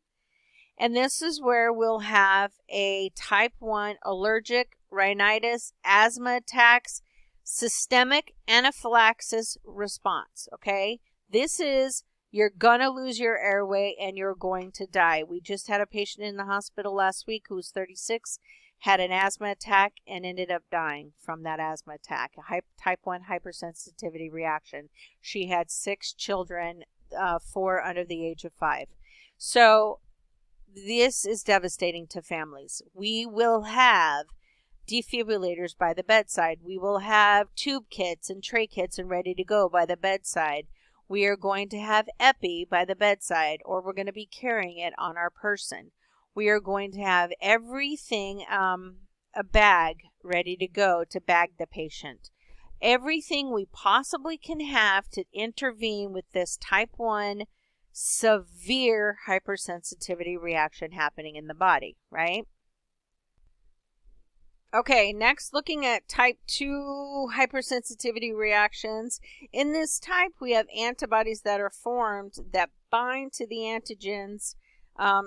Speaker 1: And this is where we'll have a type 1 allergic rhinitis, asthma attacks, systemic anaphylaxis response, okay? This is, you're going to lose your airway and you're going to die. We just had a patient in the hospital last week who was 36, had an asthma attack and ended up dying from that asthma attack, a type 1 hypersensitivity reaction. She had 6 children, 4 under the age of 5. So this is devastating to families. We will have defibrillators by the bedside. We will have tube kits and tray kits and ready to go by the bedside. We are going to have epi by the bedside, or we're going to be carrying it on our person. We are going to have everything, a bag ready to go to bag the patient. Everything we possibly can have to intervene with this type 1 severe hypersensitivity reaction happening in the body, right? Okay, next looking at type 2 hypersensitivity reactions. In this type, we have antibodies that are formed that bind to the antigens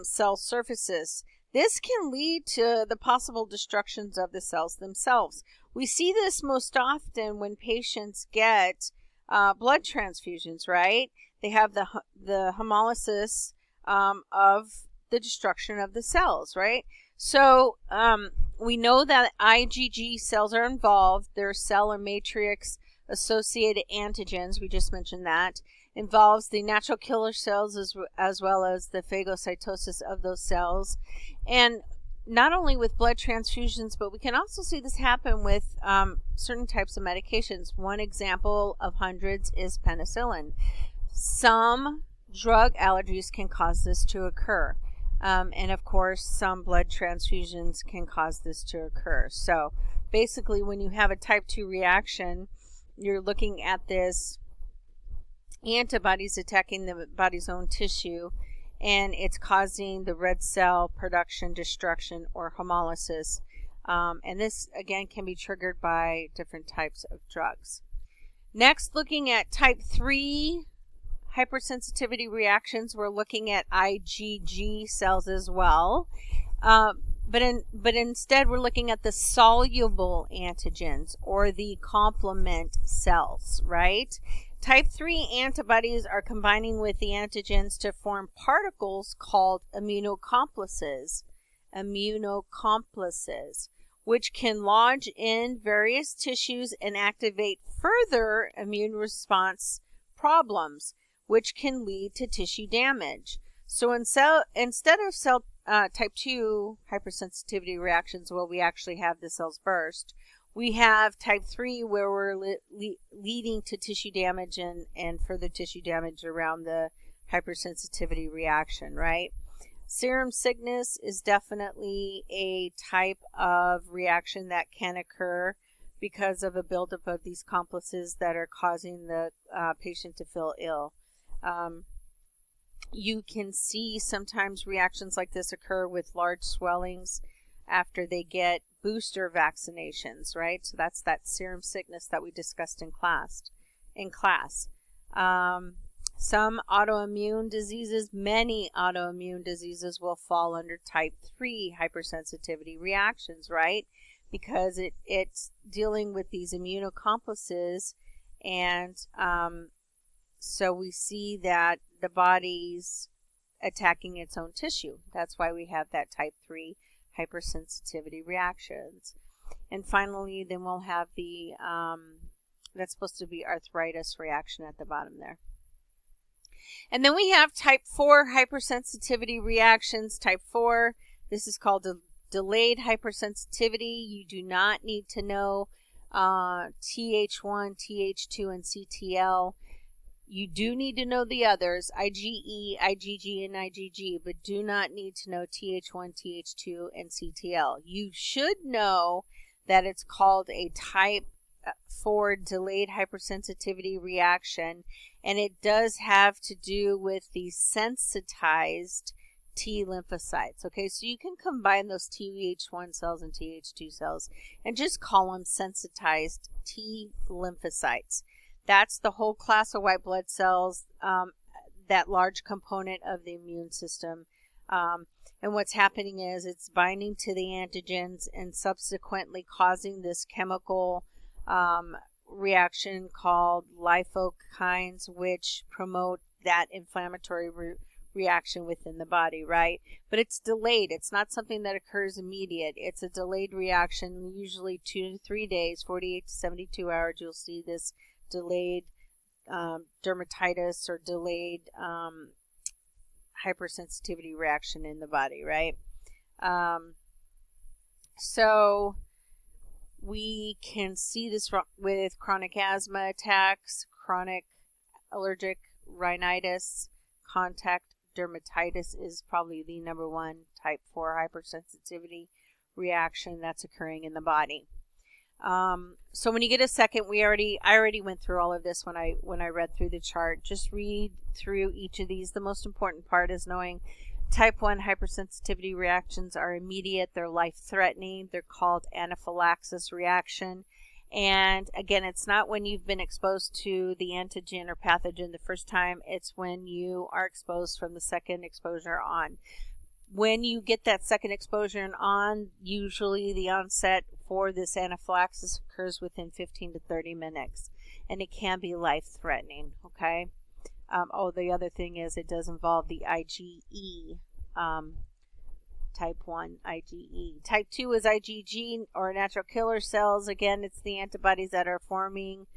Speaker 1: cell surfaces. This can lead to the possible destructions of the cells themselves. We see this most often when patients get blood transfusions, right? They have the hemolysis of the destruction of the cells, right? So we know that IgG cells are involved. There are cell or matrix associated antigens. We just mentioned that. Involves the natural killer cells as well as the phagocytosis of those cells. And not only with blood transfusions, but we can also see this happen with certain types of medications. One example of hundreds is penicillin. Some drug allergies can cause this to occur. And of course, some blood transfusions can cause this to occur. So basically, when you have a type 2 reaction, you're looking at this antibodies attacking the body's own tissue, and it's causing the red cell production, destruction, or hemolysis. And this, again, can be triggered by different types of drugs. Next, looking at type 3 hypersensitivity reactions, we're looking at IgG cells as well. But instead, we're looking at the soluble antigens or the complement cells, right? Type 3 antibodies are combining with the antigens to form particles called immunocomplexes, which can lodge in various tissues and activate further immune response problems, which can lead to tissue damage. So instead of type 2 hypersensitivity reactions where we actually have the cells burst, We have type 3 where we're leading to tissue damage and further tissue damage around the hypersensitivity reaction, right? Serum sickness is definitely a type of reaction that can occur because of a buildup of these complexes that are causing the patient to feel ill. You can see sometimes reactions like this occur with large swellings after they get booster vaccinations, right? So that's that serum sickness that we discussed in class. Some autoimmune diseases, many autoimmune diseases will fall under type 3 hypersensitivity reactions, right? Because it's dealing with these immunocomplexes, and so we see that the body's attacking its own tissue. That's why we have that type 3 hypersensitivity reactions. And finally, then we'll have the, that's supposed to be arthritis reaction at the bottom there. And then we have type 4 hypersensitivity reactions. Type 4, this is called delayed hypersensitivity. You do not need to know Th1, Th2, and CTL. You do need to know the others, IgE, IgG, and IgG, but do not need to know Th1, Th2, and CTL. You should know that it's called a type 4 delayed hypersensitivity reaction, and it does have to do with the sensitized T lymphocytes. Okay, so you can combine those Th1 cells and Th2 cells and just call them sensitized T lymphocytes. That's the whole class of white blood cells, that large component of the immune system. And what's happening is it's binding to the antigens and subsequently causing this chemical reaction called lipokines, which promote that inflammatory reaction within the body, right? But it's delayed. It's not something that occurs immediate. It's a delayed reaction, usually 2 to 3 days, 48 to 72 hours. You'll see this delayed dermatitis or delayed hypersensitivity reaction in the body, right? So we can see this with chronic asthma attacks, chronic allergic rhinitis, contact dermatitis is probably the number one type 4 hypersensitivity reaction that's occurring in the body. So when you get a second, I already went through all of this when I read through the chart. Just read through each of these. The most important part is knowing type 1 hypersensitivity reactions are immediate. They're life-threatening. They're called anaphylaxis reaction. And again, it's not when you've been exposed to the antigen or pathogen the first time. It's when you are exposed from the second exposure on. When you get that second exposure on, usually the onset for this anaphylaxis occurs within 15 to 30 minutes, and it can be life-threatening, okay? The other thing is it does involve the IgE, type 1 IgE. Type 2 is IgG, or natural killer cells. Again, it's the antibodies that are forming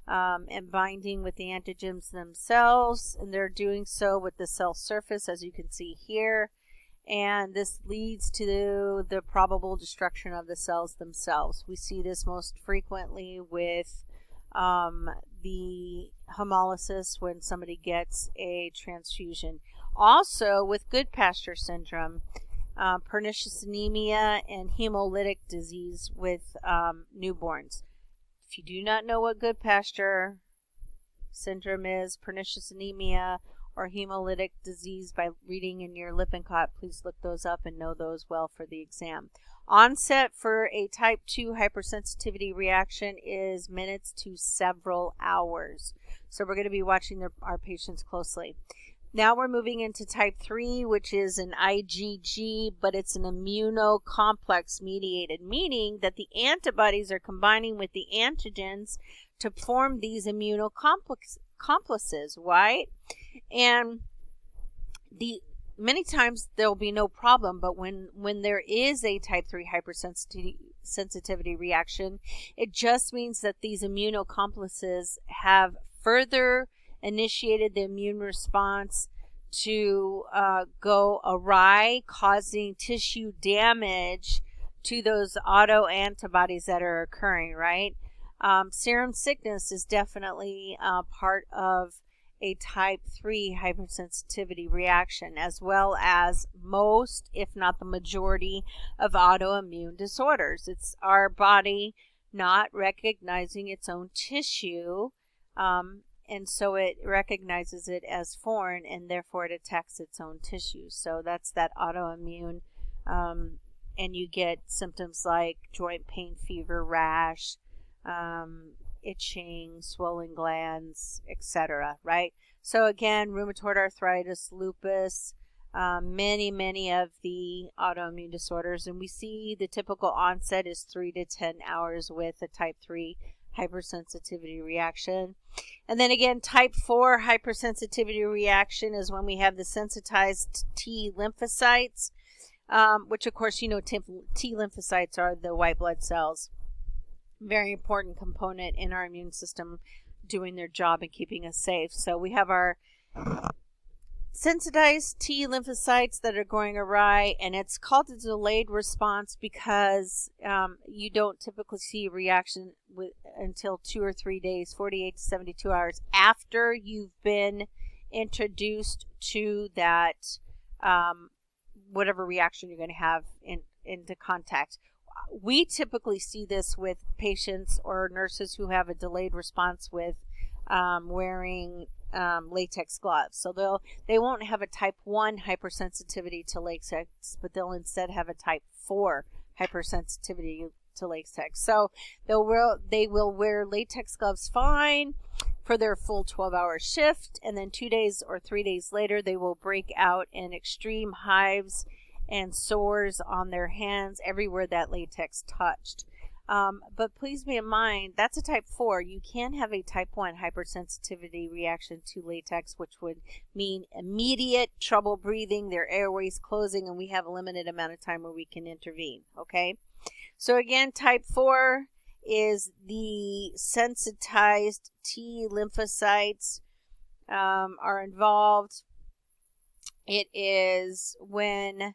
Speaker 1: and binding with the antigens themselves, and they're doing so with the cell surface, as you can see here. And this leads to the probable destruction of the cells themselves. We see this most frequently with the hemolysis when somebody gets a transfusion. Also with Goodpasture syndrome, pernicious anemia, and hemolytic disease with newborns. If you do not know what Goodpasture syndrome is, pernicious anemia, or hemolytic disease by reading in your Lippincott, please look those up and know those well for the exam. Onset for a type 2 hypersensitivity reaction is minutes to several hours. So we're going to be watching our patients closely. Now we're moving into type 3, which is an IgG, but it's an immunocomplex mediated, meaning that the antibodies are combining with the antigens to form these immunocomplexes, right? And many times there'll be no problem, but when there is a type 3 hypersensitivity reaction, it just means that these immunocomplexes have further initiated the immune response to go awry, causing tissue damage to those autoantibodies that are occurring, right? Serum sickness is definitely part of a type 3 hypersensitivity reaction, as well as most, if not the majority, of autoimmune disorders. It's our body not recognizing its own tissue, and so it recognizes it as foreign, and therefore it attacks its own tissue. So that's that autoimmune, and you get symptoms like joint pain, fever, rash, itching, swollen glands, etc. Right? So again, rheumatoid arthritis, lupus, many of the autoimmune disorders, and we see the typical onset is 3 to 10 hours with a type 3 hypersensitivity reaction. And then again, type 4 hypersensitivity reaction is when we have the sensitized T lymphocytes, which of course, you know, T lymphocytes are the white blood cells. Very important component in our immune system doing their job and keeping us safe. So we have our sensitized T lymphocytes that are going awry, and it's called a delayed response because you don't typically see a reaction until 2 or 3 days, 48 to 72 hours after you've been introduced to that whatever reaction you're going to have into contact. We typically see this with patients or nurses who have a delayed response with wearing latex gloves. So they won't have a type 1 hypersensitivity to latex, but they'll instead have a type 4 hypersensitivity to latex. So they will wear latex gloves fine for their full 12-hour shift, and then 2 days or 3 days later they will break out in extreme hives and sores on their hands everywhere that latex touched. But please bear in mind, that's a type 4. You can have a type 1 hypersensitivity reaction to latex, which would mean immediate trouble breathing, their airways closing, and we have a limited amount of time where we can intervene, okay? So again, type 4 is the sensitized T lymphocytes are involved. It is when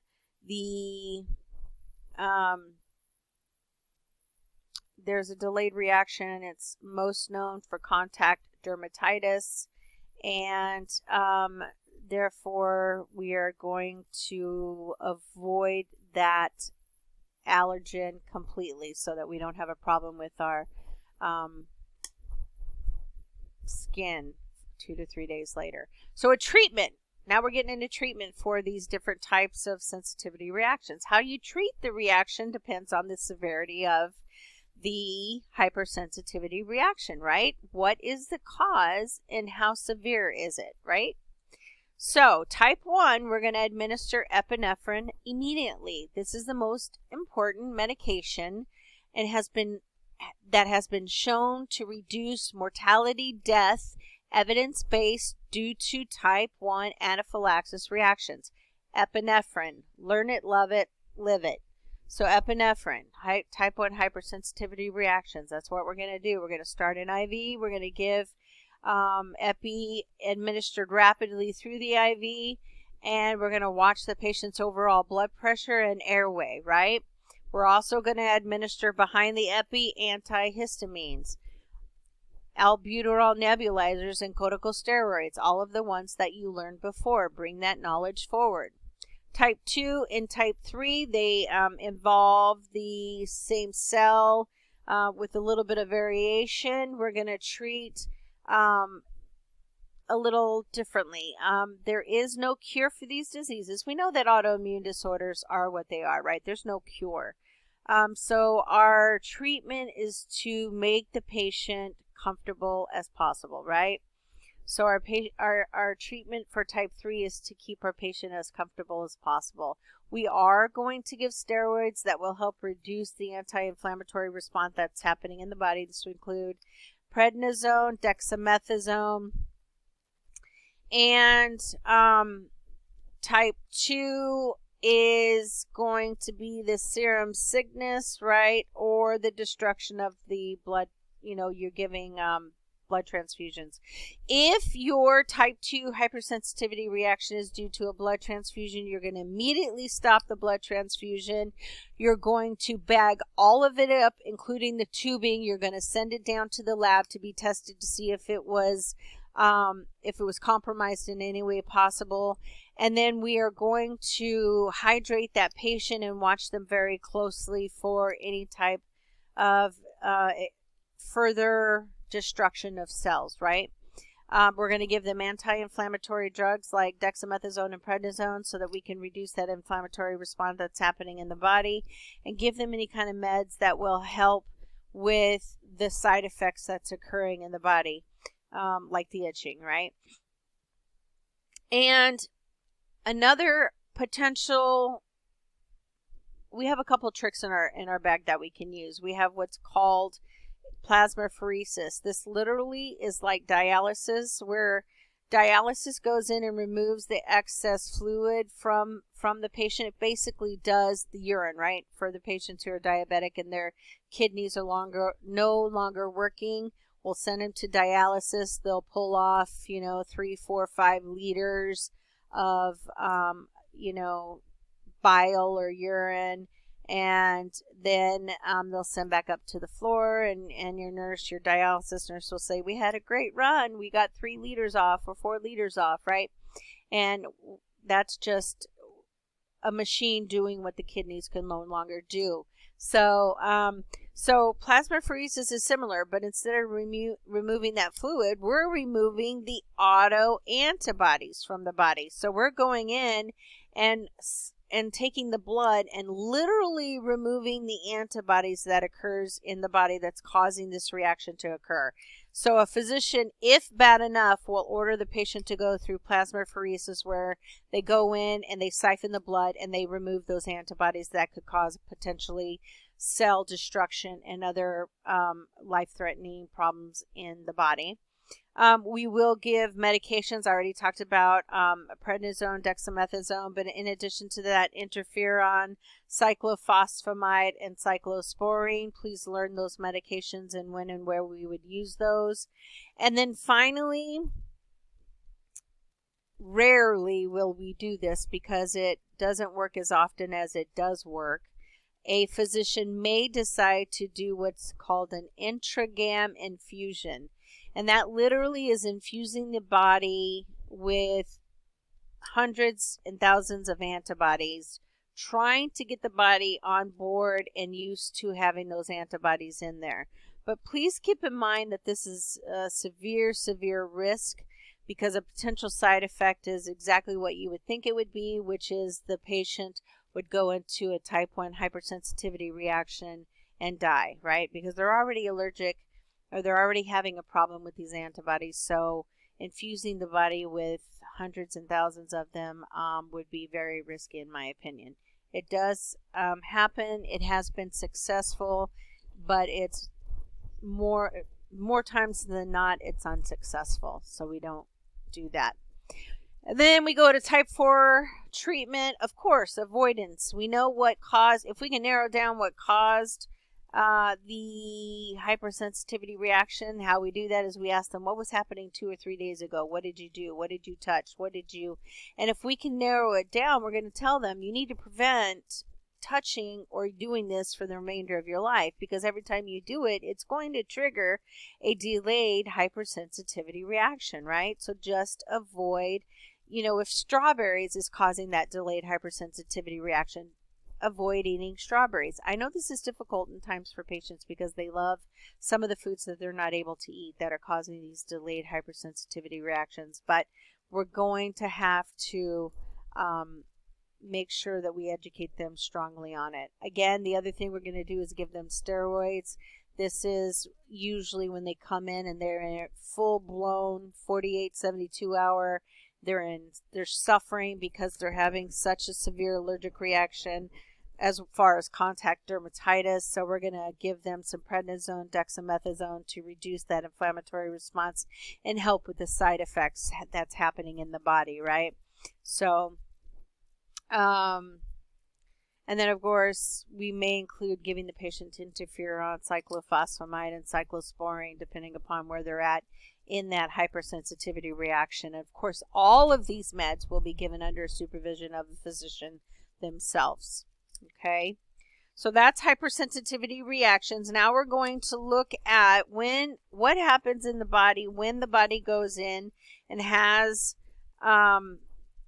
Speaker 1: there's a delayed reaction. It's most known for contact dermatitis, and therefore we are going to avoid that allergen completely so that we don't have a problem with our skin 2 to 3 days later. So a treatment. Now we're getting into treatment for these different types of sensitivity reactions. How you treat the reaction depends on the severity of the hypersensitivity reaction, right? What is the cause and how severe is it, right? So type 1, we're going to administer epinephrine immediately. This is the most important medication and has been shown to reduce mortality, death, evidence-based due to type 1 anaphylaxis reactions. Epinephrine, learn it, love it, live it. So epinephrine, type 1 hypersensitivity reactions, that's what we're going to do. We're going to start an IV. We're going to give epi administered rapidly through the IV, and we're going to watch the patient's overall blood pressure and airway, right? We're also going to administer behind the epi antihistamines, albuterol nebulizers, and corticosteroids, all of the ones that you learned before. Bring that knowledge forward. Type 2 and type 3, they involve the same cell with a little bit of variation. We're going to treat a little differently. There is no cure for these diseases. We know that autoimmune disorders are what they are, right? There's no cure. So our treatment is to make the patient comfortable as possible, right? So our treatment for type 3 is to keep our patient as comfortable as possible. We are going to give steroids that will help reduce the anti-inflammatory response that's happening in the body. This would include prednisone, dexamethasone, and type 2 is going to be the serum sickness, right? Or the destruction of the blood, you're giving blood transfusions. If your type 2 hypersensitivity reaction is due to a blood transfusion, you're going to immediately stop the blood transfusion. You're going to bag all of it up, including the tubing. You're going to send it down to the lab to be tested to see if it was compromised in any way possible. And then we are going to hydrate that patient and watch them very closely for any type of further destruction of cells, right? We're going to give them anti-inflammatory drugs like dexamethasone and prednisone so that we can reduce that inflammatory response that's happening in the body, and give them any kind of meds that will help with the side effects that's occurring in the body, like the itching, right? And another potential, we have a couple tricks in our bag that we can use. We have what's called plasmapheresis. This literally is like dialysis, where dialysis goes in and removes the excess fluid from the patient. It basically does the urine, right? For the patients who are diabetic and their kidneys are no longer working, we'll send them to dialysis. They'll pull off, 3, 4, 5 liters of, bile or urine, and then they'll send back up to the floor, and your dialysis nurse will say, we had a great run. We got 3 liters off or 4 liters off, right? And that's just a machine doing what the kidneys can no longer do. So plasmapheresis is similar, but instead of removing that fluid, we're removing the autoantibodies from the body. So we're going in and taking the blood and literally removing the antibodies that occurs in the body that's causing this reaction to occur. So a physician, if bad enough, will order the patient to go through plasmapheresis, where they go in and they siphon the blood and they remove those antibodies that could cause potentially cell destruction and other life-threatening problems in the body. We will give medications. I already talked about prednisone, dexamethasone, but in addition to that, interferon, cyclophosphamide, and cyclosporine. Please learn those medications and when and where we would use those. And then finally, rarely will we do this because it doesn't work as often as it does work. A physician may decide to do what's called an intragam infusion. And that literally is infusing the body with hundreds and thousands of antibodies, trying to get the body on board and used to having those antibodies in there. But please keep in mind that this is a severe, severe risk, because a potential side effect is exactly what you would think it would be, which is the patient would go into a type 1 hypersensitivity reaction and die, right? Because they're already allergic, or they're already having a problem with these antibodies. So infusing the body with hundreds and thousands of them would be very risky, in my opinion. It does happen. It has been successful, but it's more times than not, it's unsuccessful. So we don't do that. And then we go to type 4 treatment. Of course, avoidance. We know what caused, if we can narrow down what caused the hypersensitivity reaction. How we do that is we ask them, what was happening 2 or 3 days ago? What did you do? What did you touch? And if we can narrow it down, we're going to tell them, you need to prevent touching or doing this for the remainder of your life, because every time you do it, it's going to trigger a delayed hypersensitivity reaction, right? So just avoid, if strawberries is causing that delayed hypersensitivity reaction, avoid eating strawberries. I know this is difficult in times for patients because they love some of the foods that they're not able to eat that are causing these delayed hypersensitivity reactions, but we're going to have to make sure that we educate them strongly on it. Again, the other thing we're going to do is give them steroids. This is usually when they come in and they're in a full-blown 48, 72 hour, they're suffering because they're having such a severe allergic reaction as far as contact dermatitis. So we're going to give them some prednisone, dexamethasone to reduce that inflammatory response and help with the side effects that's happening in the body, right? So, and And then, of course, we may include giving the patient interferon, cyclophosphamide, and cyclosporine, depending upon where they're at in that hypersensitivity reaction. Of course, all of these meds will be given under supervision of the physician themselves. Okay, so that's hypersensitivity reactions. Now we're going to look at what happens in the body when the body goes in and has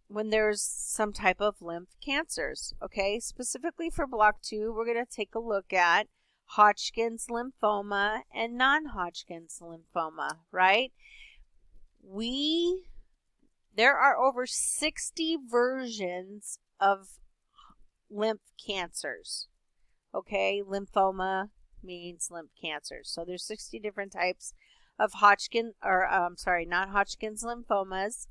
Speaker 1: when there's some type of lymph cancers. Okay, specifically for block 2, we're going to take a look at Hodgkin's lymphoma and non-Hodgkin's lymphoma, right? There are over 60 versions of lymph cancers. Okay, lymphoma means lymph cancers. So there's 60 different types of non-Hodgkin's lymphomas.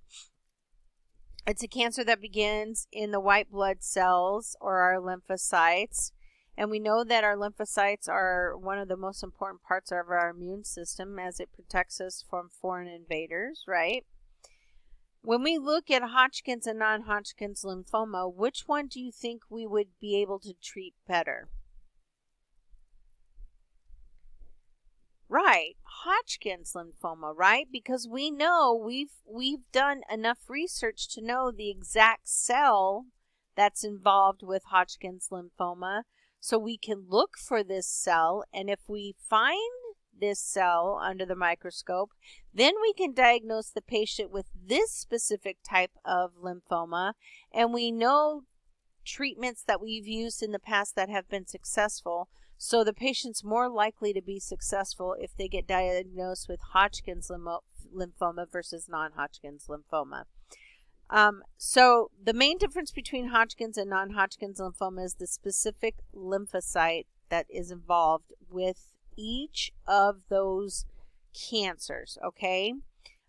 Speaker 1: It's a cancer that begins in the white blood cells or our lymphocytes. And we know that our lymphocytes are one of the most important parts of our immune system as it protects us from foreign invaders, right? When we look at Hodgkin's and non-Hodgkin's lymphoma, which one do you think we would be able to treat better? Right, Hodgkin's lymphoma, right? Because we know we've done enough research to know the exact cell that's involved with Hodgkin's lymphoma. So we can look for this cell, and if we find this cell under the microscope, then we can diagnose the patient with this specific type of lymphoma, and we know treatments that we've used in the past that have been successful. So the patient's more likely to be successful if they get diagnosed with Hodgkin's lymphoma versus non-Hodgkin's lymphoma. So the main difference between Hodgkin's and non-Hodgkin's lymphoma is the specific lymphocyte that is involved with each of those cancers, okay?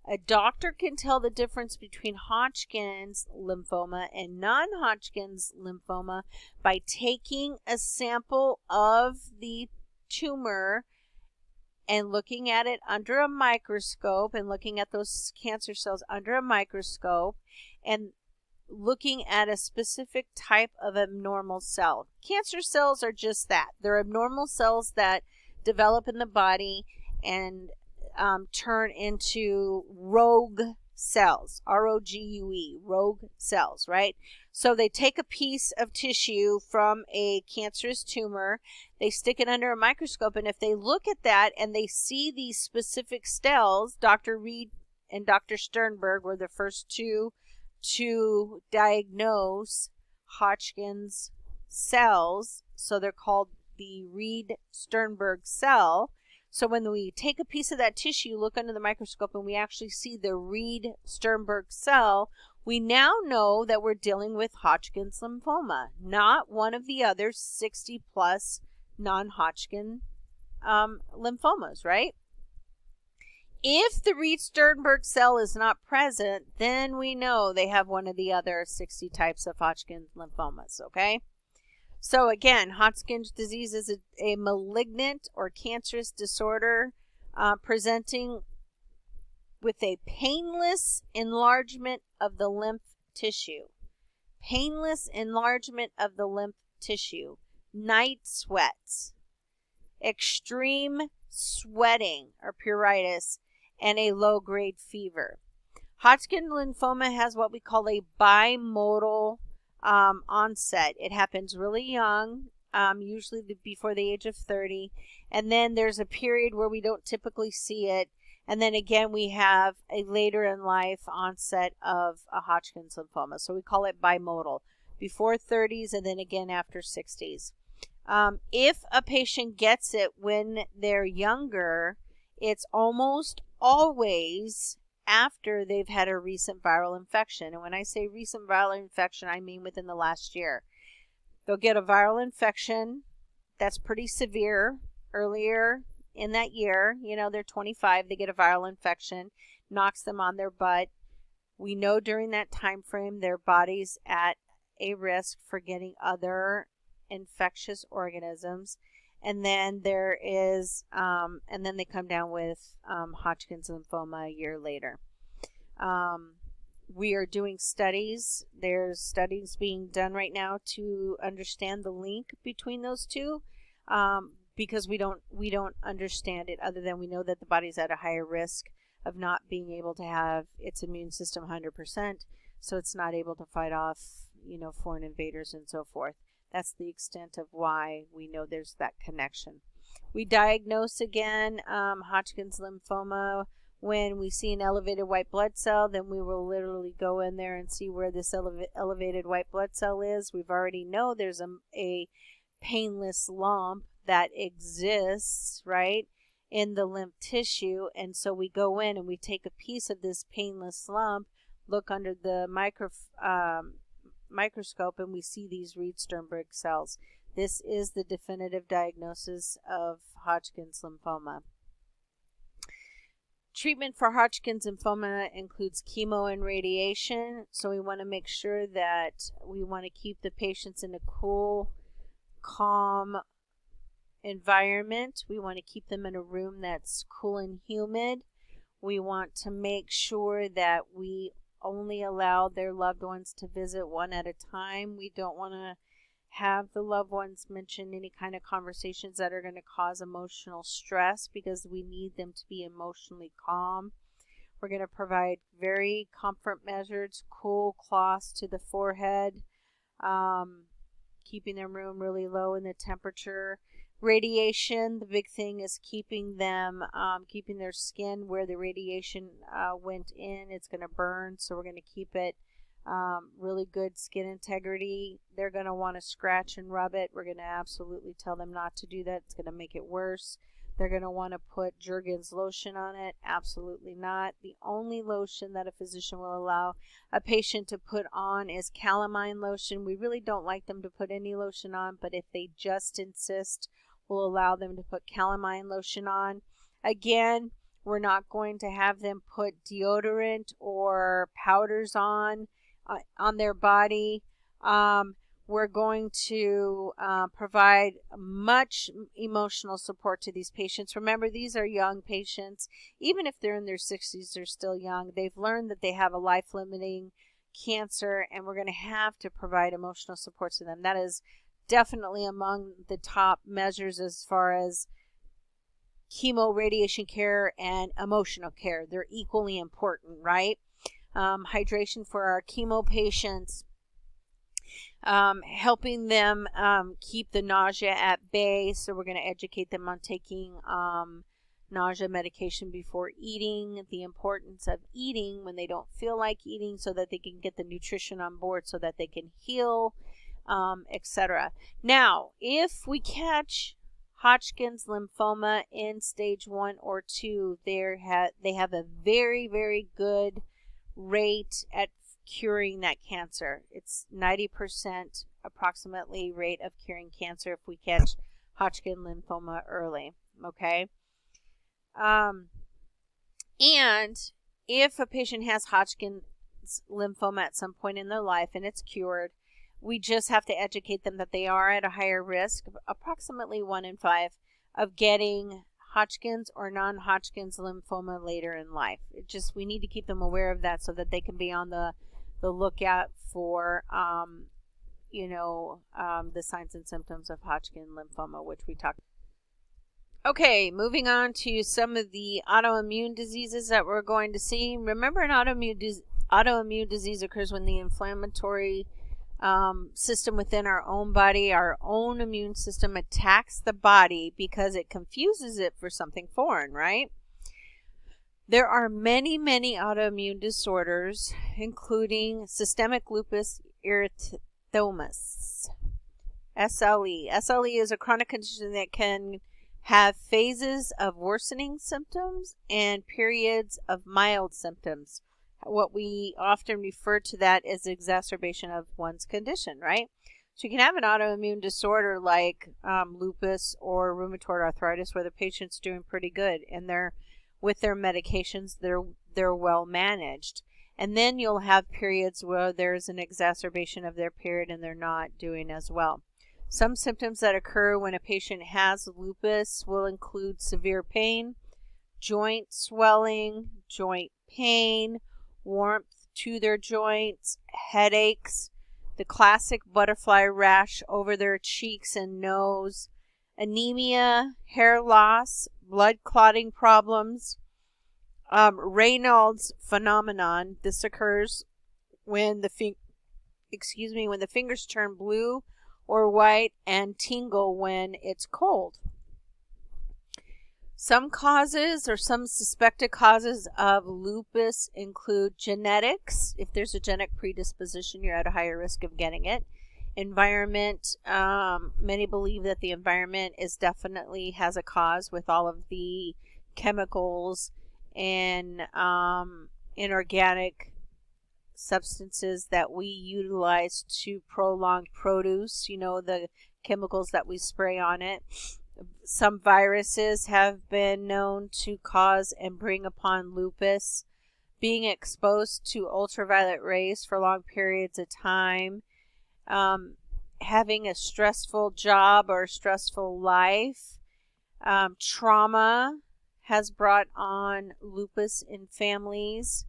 Speaker 1: A doctor can tell the difference between Hodgkin's lymphoma and non-Hodgkin's lymphoma by taking a sample of the tumor and looking at it under a microscope and looking at those cancer cells under a microscope and looking at a specific type of abnormal cell. Cancer cells are just that. They're abnormal cells that develop in the body and turn into rogue cells, R-O-G-U-E, rogue cells, right? So they take a piece of tissue from a cancerous tumor, they stick it under a microscope, and if they look at that and they see these specific cells, Dr. Reed and Dr. Sternberg were the first two to diagnose Hodgkin's cells, so they're called the Reed-Sternberg cell. So when we take a piece of that tissue, look under the microscope, and we actually see the Reed-Sternberg cell, we now know that we're dealing with Hodgkin's lymphoma, not one of the other 60 plus non-Hodgkin lymphomas, right? If the Reed-Sternberg cell is not present, then we know they have one of the other 60 types of Hodgkin lymphomas, okay? So again, Hodgkin's disease is a malignant or cancerous disorder presenting with a painless enlargement of the lymph tissue. Painless enlargement of the lymph tissue. Night sweats. Extreme sweating or pruritus, and a low-grade fever. Hodgkin lymphoma has what we call a bimodal onset. It happens really young, usually before the age of 30, and then there's a period where we don't typically see it, and then again we have a later in life onset of a Hodgkin's lymphoma. So we call it bimodal, before 30s and then again after 60s. If a patient gets it when they're younger, it's almost always after they've had a recent viral infection. And when I say recent viral infection, I mean within the last year. They'll get a viral infection that's pretty severe earlier in that year. You know, they're 25, they get a viral infection, knocks them on their butt. We know during that time frame their body's at a risk for getting other infectious organisms. And then there is, and then they come down with Hodgkin's lymphoma a year later. We are doing studies. There's studies being done right now to understand the link between those two, because we don't understand it, other than we know that the body's at a higher risk of not being able to have its immune system 100%, so it's not able to fight off, foreign invaders and so forth. That's the extent of why we know there's that connection. We diagnose again Hodgkin's lymphoma when we see an elevated white blood cell. Then we will literally go in there and see where this elevated white blood cell is. We've already know there's a painless lump that exists, right, in the lymph tissue. And so we go in and we take a piece of this painless lump, look under the microscope, and we see these Reed-Sternberg cells. This is the definitive diagnosis of Hodgkin's lymphoma. Treatment for Hodgkin's lymphoma includes chemo and radiation. So we want to make sure that we want to keep the patients in a cool, calm environment. We want to keep them in a room that's cool and humid. We want to make sure that we only allow their loved ones to visit one at a time. We don't want to have the loved ones mention any kind of conversations that are going to cause emotional stress, because we need them to be emotionally calm. We're going to provide very comfort measures, cool cloths to the forehead, keeping their room really low in the temperature. Radiation, the big thing is keeping their skin where the radiation went in. It's going to burn, so we're going to keep it really good skin integrity. They're going to want to scratch and rub it. We're going to absolutely tell them not to do that. It's going to make it worse. They're going to want to put Jergens lotion on it. Absolutely not. The only lotion that a physician will allow a patient to put on is calamine lotion. We really don't like them to put any lotion on, but if they just insist, we'll allow them to put calamine lotion on. Again, we're not going to have them put deodorant or powders on their body. We're going to provide much emotional support to these patients. Remember, these are young patients. Even if they're in their 60s, they're still young. They've learned that they have a life-limiting cancer, and we're going to have to provide emotional support to them. That is definitely among the top measures as far as chemo, radiation care, and emotional care. They're equally important, right? Hydration for our chemo patients, helping them keep the nausea at bay. So we're going to educate them on taking nausea medication before eating, the importance of eating when they don't feel like eating, so that they can get the nutrition on board so that they can heal, etc. Now, if we catch Hodgkin's lymphoma in stage 1 or 2, they have a very, very good rate at curing that cancer. It's 90% approximately rate of curing cancer if we catch Hodgkin lymphoma early. Okay. And if a patient has Hodgkin's lymphoma at some point in their life and it's cured, we just have to educate them that they are at a higher risk, approximately 1 in 5, of getting Hodgkin's or non-Hodgkin's lymphoma later in life. We need to keep them aware of that so that they can be on the lookout for, the signs and symptoms of Hodgkin lymphoma, which we talked. Okay, moving on to some of the autoimmune diseases that we're going to see. Remember, an autoimmune disease occurs when the inflammatory system within our own body, our own immune system, attacks the body because it confuses it for something foreign, right? There are many, many autoimmune disorders, including systemic lupus erythematosus, SLE. SLE is a chronic condition that can have phases of worsening symptoms and periods of mild symptoms. What we often refer to that as exacerbation of one's condition, right? So you can have an autoimmune disorder like lupus or rheumatoid arthritis where the patient's doing pretty good and with their medications they're well managed. And then you'll have periods where there's an exacerbation of their period and they're not doing as well. Some symptoms that occur when a patient has lupus will include severe pain, joint swelling, joint pain, warmth, to their joints, headaches, the classic butterfly rash over their cheeks and nose, anemia, hair loss, blood clotting problems, Raynaud's phenomenon. This occurs when the when the fingers turn blue or white and tingle when it's cold. Some causes or some suspected causes of lupus include genetics. If there's a genetic predisposition, you're at a higher risk of getting it. Environment. Many believe that the environment definitely has a cause with all of the chemicals and inorganic substances that we utilize to prolong produce. You know, the chemicals that we spray on it. Some viruses have been known to cause and bring upon lupus. Being exposed to ultraviolet rays for long periods of time, having a stressful job or stressful life, trauma has brought on lupus in families,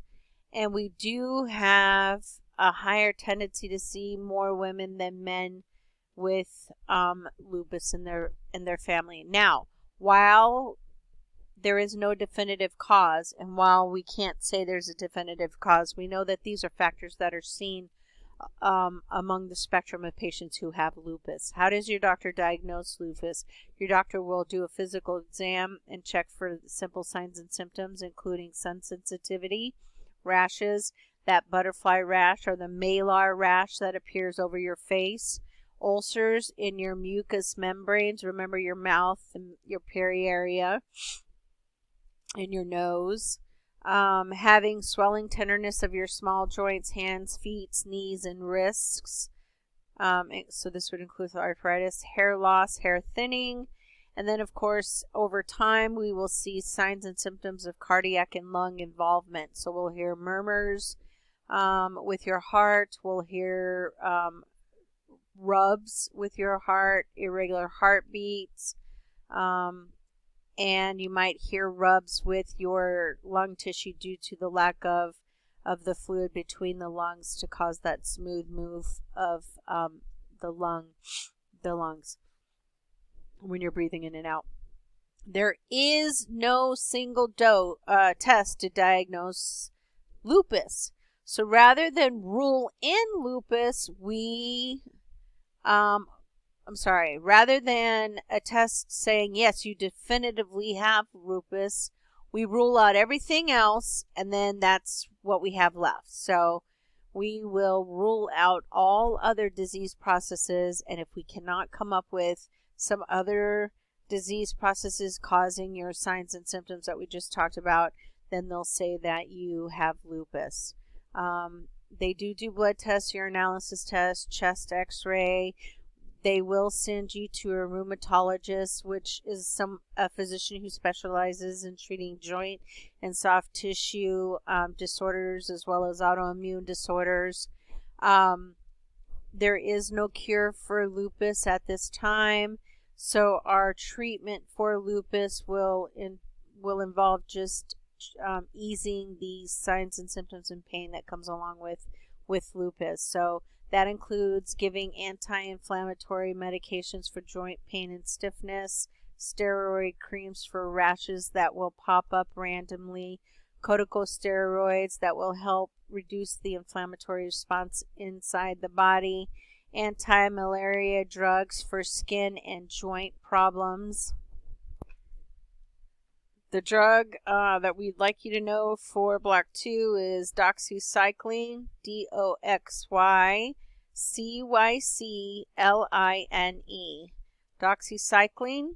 Speaker 1: and we do have a higher tendency to see more women than men with lupus in their family. Now, while there is no definitive cause, and while we can't say there's a definitive cause, we know that these are factors that are seen among the spectrum of patients who have lupus. How does your doctor diagnose lupus? Your doctor will do a physical exam and check for simple signs and symptoms, including sun sensitivity, rashes, that butterfly rash or the malar rash that appears over your face, ulcers in your mucous membranes. Remember, your mouth and your peri area, in your nose, having swelling, tenderness of your small joints, hands, feet, knees, and wrists. So this would include arthritis, hair loss, hair thinning. And then, of course, over time, we will see signs and symptoms of cardiac and lung involvement. So we'll hear murmurs with your heart. We'll hear rubs with your heart, irregular heartbeats, and you might hear rubs with your lung tissue due to the lack of the fluid between the lungs to cause that smooth move of the lungs when you're breathing in and out. There is no single test to diagnose lupus. So rather than rule in lupus, rather than a test saying, yes, you definitively have lupus, we rule out everything else, and then that's what we have left. So we will rule out all other disease processes, and if we cannot come up with some other disease processes causing your signs and symptoms that we just talked about, then they'll say that you have lupus. They do blood tests, urinalysis tests, chest x-ray. They will send you to a rheumatologist, which is a physician who specializes in treating joint and soft tissue disorders as well as autoimmune disorders. There is no cure for lupus at this time, so our treatment for lupus will involve just easing the signs and symptoms and pain that comes along with lupus. So that includes giving anti-inflammatory medications for joint pain and stiffness, steroid creams for rashes that will pop up randomly, corticosteroids that will help reduce the inflammatory response inside the body, anti-malaria drugs for skin and joint problems. The drug that we'd like you to know for Block 2 is doxycycline, DOXYCYCLINE, doxycycline.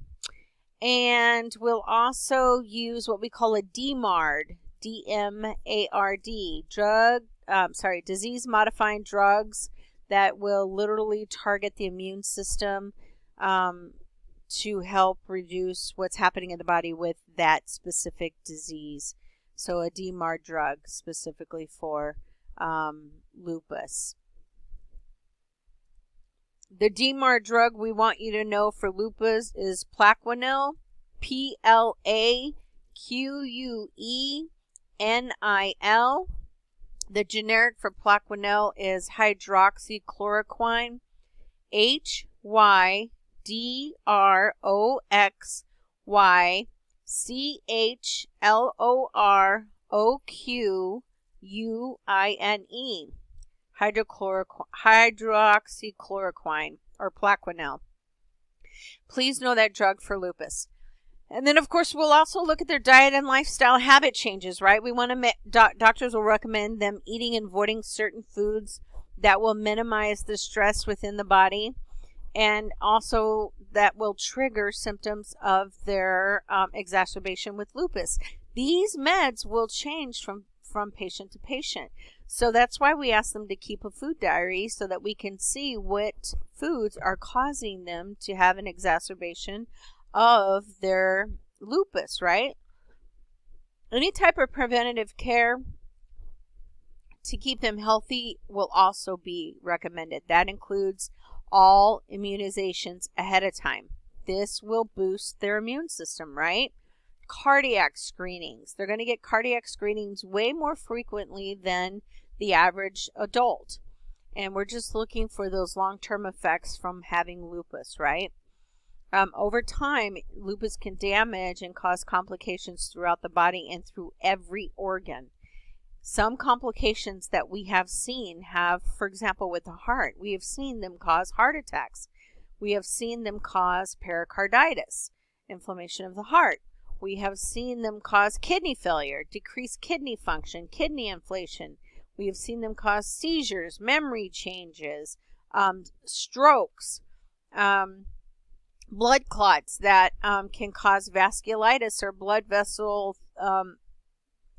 Speaker 1: And we'll also use what we call a DMARD, DMARD, disease-modifying drugs that will literally target the immune system to help reduce what's happening in the body with that specific disease. So a DMARD drug specifically for lupus. The DMARD drug we want you to know for lupus is Plaquenil, PLAQUENIL. The generic for Plaquenil is hydroxychloroquine, HYDROXYCHLOROQUINE, hydroxychloroquine or Plaquenil. Please know that drug for lupus. And then, of course, we'll also look at their diet and lifestyle habit changes, right? We want to, doctors will recommend them eating and avoiding certain foods that will minimize the stress within the body, and also that will trigger symptoms of their exacerbation with lupus. These meds will change from patient to patient. So that's why we ask them to keep a food diary so that we can see what foods are causing them to have an exacerbation of their lupus, right? Any type of preventative care to keep them healthy will also be recommended. That includes all immunizations ahead of time. This will boost their immune system, right? Cardiac screenings. They're going to get cardiac screenings way more frequently than the average adult. And we're just looking for those long-term effects from having lupus, right? Over time, lupus can damage and cause complications throughout the body and through every organ. Some complications that we have seen have, for example, with the heart, we have seen them cause heart attacks. We have seen them cause pericarditis, inflammation of the heart. We have seen them cause kidney failure, decreased kidney function, kidney inflammation. We have seen them cause seizures, memory changes, strokes, blood clots that can cause vasculitis or blood vessel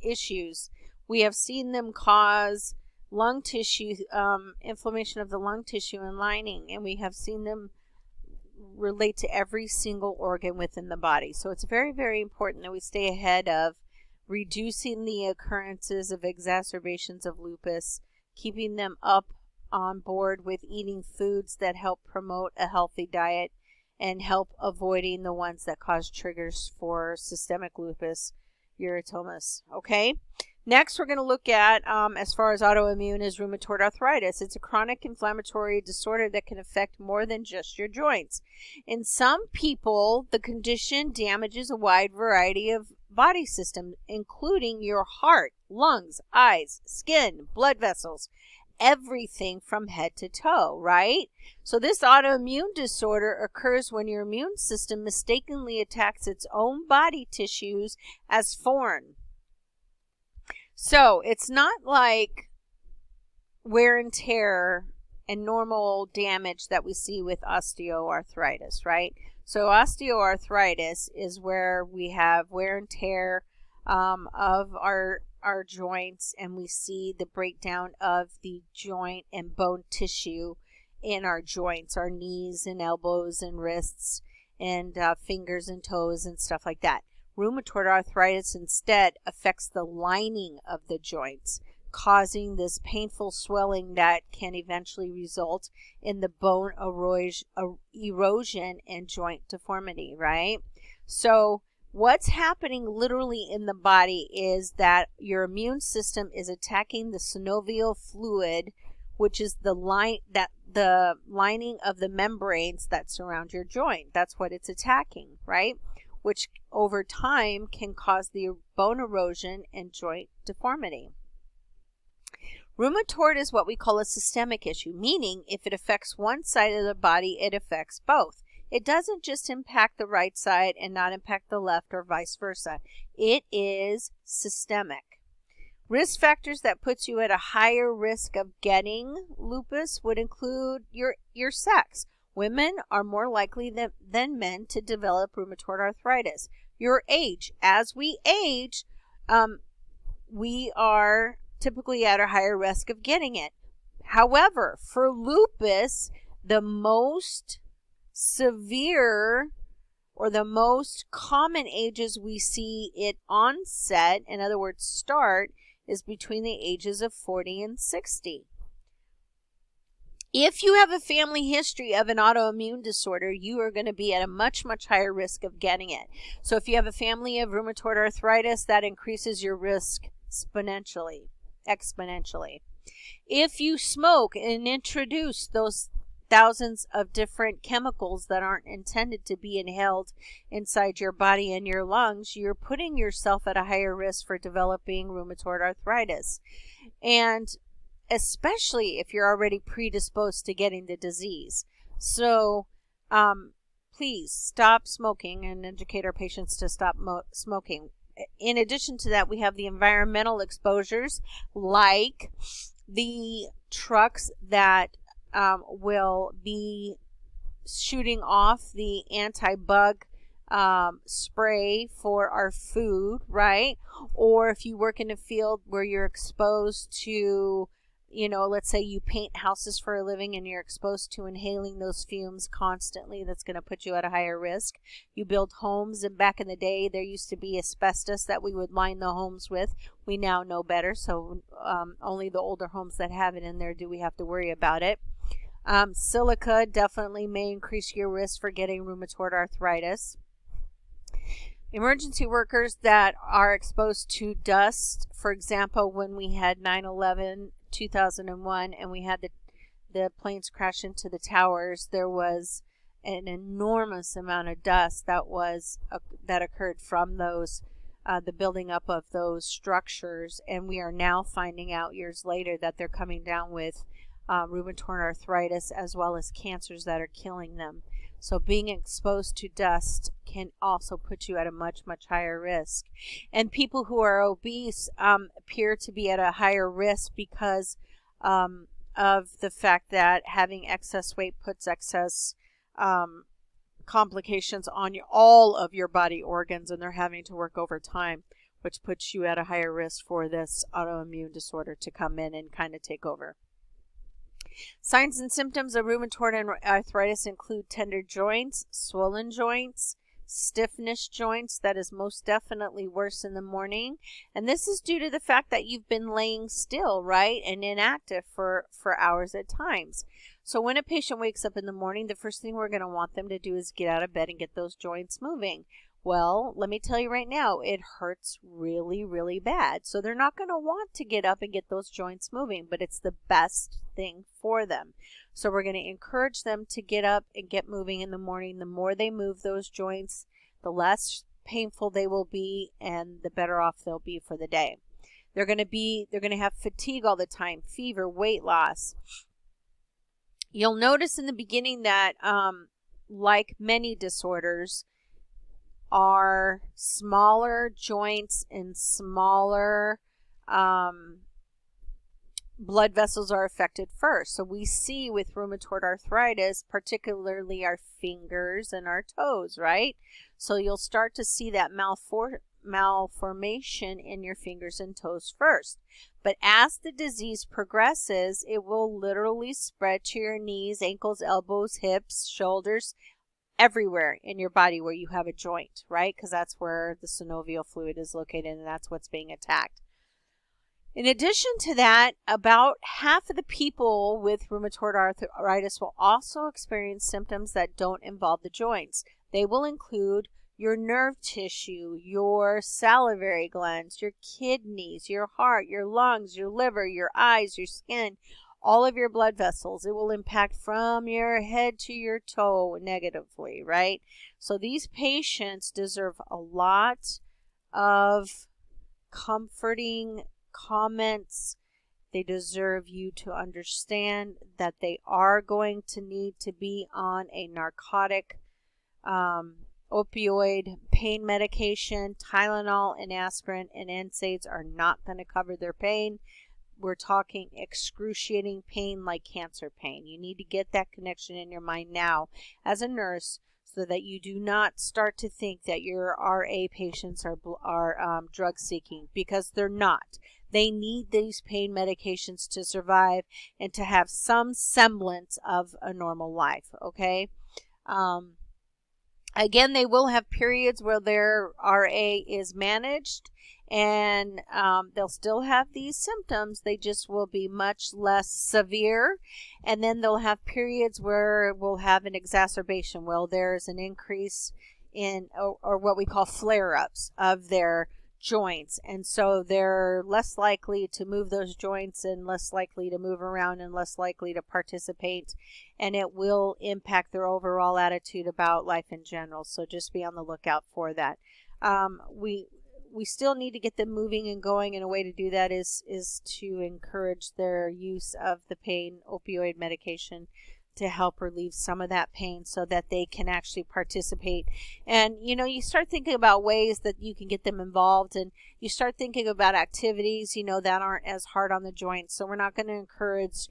Speaker 1: issues. We have seen them cause lung tissue, inflammation of the lung tissue and lining, and we have seen them relate to every single organ within the body. So it's very, very important that we stay ahead of reducing the occurrences of exacerbations of lupus, keeping them up on board with eating foods that help promote a healthy diet and help avoiding the ones that cause triggers for systemic lupus erythematosus. Okay? Next, we're going to look at, as far as autoimmune, is rheumatoid arthritis. It's a chronic inflammatory disorder that can affect more than just your joints. In some people, the condition damages a wide variety of body systems, including your heart, lungs, eyes, skin, blood vessels, everything from head to toe, right? So this autoimmune disorder occurs when your immune system mistakenly attacks its own body tissues as foreign. So it's not like wear and tear and normal damage that we see with osteoarthritis, right? So osteoarthritis is where we have wear and tear of our joints, and we see the breakdown of the joint and bone tissue in our joints, our knees and elbows and wrists and fingers and toes and stuff like that. Rheumatoid arthritis instead affects the lining of the joints, causing this painful swelling that can eventually result in the bone erosion and joint deformity, right? So what's happening literally in the body is that your immune system is attacking the synovial fluid, which is the lining of the membranes that surround your joint. That's what it's attacking, right? Which over time can cause the bone erosion and joint deformity. Rheumatoid is what we call a systemic issue, meaning if it affects one side of the body, it affects both. It doesn't just impact the right side and not impact the left or vice versa. It is systemic. Risk factors that puts you at a higher risk of getting lupus would include your sex. Women are more likely than men to develop rheumatoid arthritis. Your age. As we age, we are typically at a higher risk of getting it. However, for lupus, the most severe or the most common ages we see it onset, in other words, start, is between the ages of 40 and 60. If you have a family history of an autoimmune disorder, you are going to be at a much, much higher risk of getting it. So if you have a family of rheumatoid arthritis, that increases your risk exponentially. exponentially. If you smoke and introduce those thousands of different chemicals that aren't intended to be inhaled inside your body and your lungs, you're putting yourself at a higher risk for developing rheumatoid arthritis. And especially if you're already predisposed to getting the disease. So please stop smoking and educate our patients to stop smoking. In addition to that, we have the environmental exposures, like the trucks that will be shooting off the anti-bug spray for our food, right? Or if you work in a field where you're exposed to, let's say you paint houses for a living and you're exposed to inhaling those fumes constantly, that's going to put you at a higher risk. You build homes, and back in the day there used to be asbestos that we would line the homes with. We now know better, so only the older homes that have it in there do we have to worry about it. Silica definitely may increase your risk for getting rheumatoid arthritis. Emergency workers that are exposed to dust, for example, when we had 9/11 2001 and we had the planes crash into the towers, there was an enormous amount of dust that occurred from those the building up of those structures, and we are now finding out years later that they're coming down with rheumatoid arthritis as well as cancers that are killing them. So being exposed to dust can also put you at a much, much higher risk. And people who are obese appear to be at a higher risk because of the fact that having excess weight puts excess complications on all of your body organs, and they're having to work overtime, which puts you at a higher risk for this autoimmune disorder to come in and kind of take over. Signs and symptoms of rheumatoid arthritis include tender joints, swollen joints, stiffness joints that is most definitely worse in the morning. And this is due to the fact that you've been laying still, right, and inactive for hours at times. So when a patient wakes up in the morning, the first thing we're going to want them to do is get out of bed and get those joints moving. Well, let me tell you right now, it hurts really, really bad. So they're not going to want to get up and get those joints moving, but it's the best thing for them. So we're going to encourage them to get up and get moving in the morning. The more they move those joints, the less painful they will be and the better off they'll be for the day. They're going to have fatigue all the time, fever, weight loss. You'll notice in the beginning that like many disorders, are smaller joints and smaller blood vessels are affected first. So we see with rheumatoid arthritis, particularly our fingers and our toes, right? So you'll start to see that malformation in your fingers and toes first. But as the disease progresses, it will literally spread to your knees, ankles, elbows, hips, shoulders, everywhere in your body where you have a joint, right? Because that's where the synovial fluid is located and that's what's being attacked. In addition to that, about half of the people with rheumatoid arthritis will also experience symptoms that don't involve the joints. They will include your nerve tissue, your salivary glands, your kidneys, your heart, your lungs, your liver, your eyes, your skin, all of your blood vessels. It will impact from your head to your toe negatively, right? So these patients deserve a lot of comforting comments. They deserve you to understand that they are going to need to be on a narcotic, opioid pain medication. Tylenol and aspirin and NSAIDs are not going to cover their pain. We're talking excruciating pain like cancer pain. You need to get that connection in your mind now as a nurse so that you do not start to think that your RA patients are drug seeking, because they're not. They need these pain medications to survive and to have some semblance of a normal life, okay? Again, they will have periods where their RA is managed, and they'll still have these symptoms. They just will be much less severe. And then they'll have periods where we'll have an exacerbation. Well, there's an increase in, or what we call flare-ups of their joints, and so they're less likely to move those joints and less likely to move around and less likely to participate, and it will impact their overall attitude about life in general. So just be on the lookout for that. We still need to get them moving and going, and a way to do that is to encourage their use of the pain opioid medication to help relieve some of that pain so that they can actually participate. And you start thinking about ways that you can get them involved, and you start thinking about activities that aren't as hard on the joints. So we're not going to encourage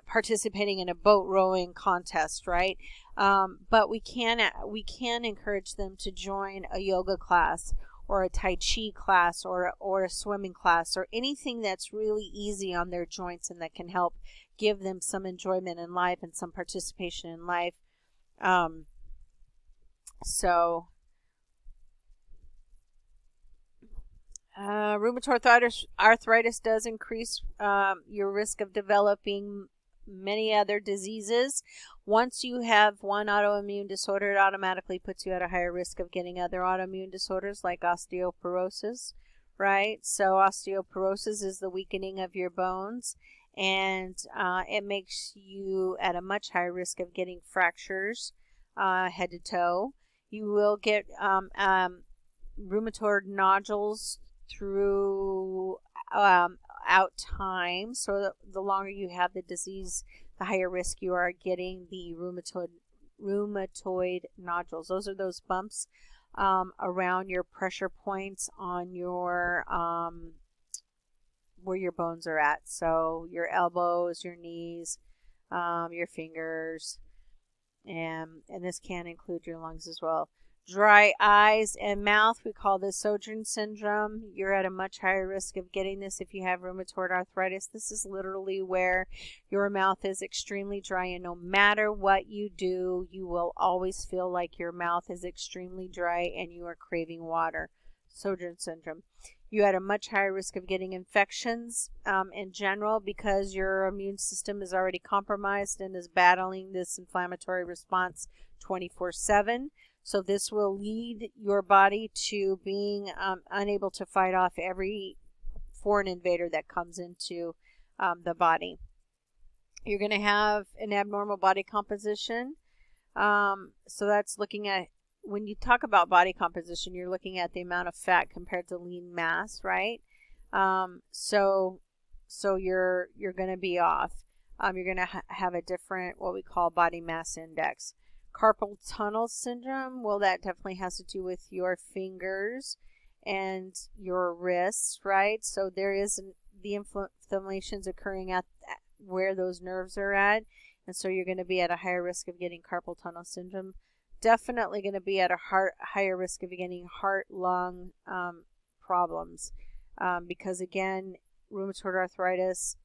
Speaker 1: participating in a boat rowing contest, right? But we can encourage them to join a yoga class or a Tai Chi class or a swimming class, or anything that's really easy on their joints and that can help give them some enjoyment in life and some participation in life. Rheumatoid arthritis does increase your risk of developing many other diseases. Once you have one autoimmune disorder, it automatically puts you at a higher risk of getting other autoimmune disorders like osteoporosis, right? So osteoporosis is the weakening of your bones, and it makes you at a much higher risk of getting fractures head to toe. You will get rheumatoid nodules through out time. So the longer you have the disease, the higher risk you are getting the rheumatoid nodules. Those are those bumps around your pressure points on your where your bones are at. So your elbows, your knees, your fingers, and this can include your lungs as well. Dry eyes and mouth, we call this Sjögren's syndrome. You're at a much higher risk of getting this if you have rheumatoid arthritis. This is literally where your mouth is extremely dry, and no matter what you do, you will always feel like your mouth is extremely dry and you are craving water. Sjögren's syndrome. You had a much higher risk of getting infections in general, because your immune system is already compromised and is battling this inflammatory response 24/7. So this will lead your body to being unable to fight off every foreign invader that comes into the body. You're going to have an abnormal body composition. So that's looking at, when you talk about body composition, you're looking at the amount of fat compared to lean mass, right? So you're going to be off. You're going to have a different, what we call body mass index. Carpal tunnel syndrome, well, that definitely has to do with your fingers and your wrists, right? So there is the inflammations occurring at where those nerves are at, and so you're going to be at a higher risk of getting carpal tunnel syndrome. Definitely going to be at a higher risk of getting heart-lung problems, because again, rheumatoid arthritis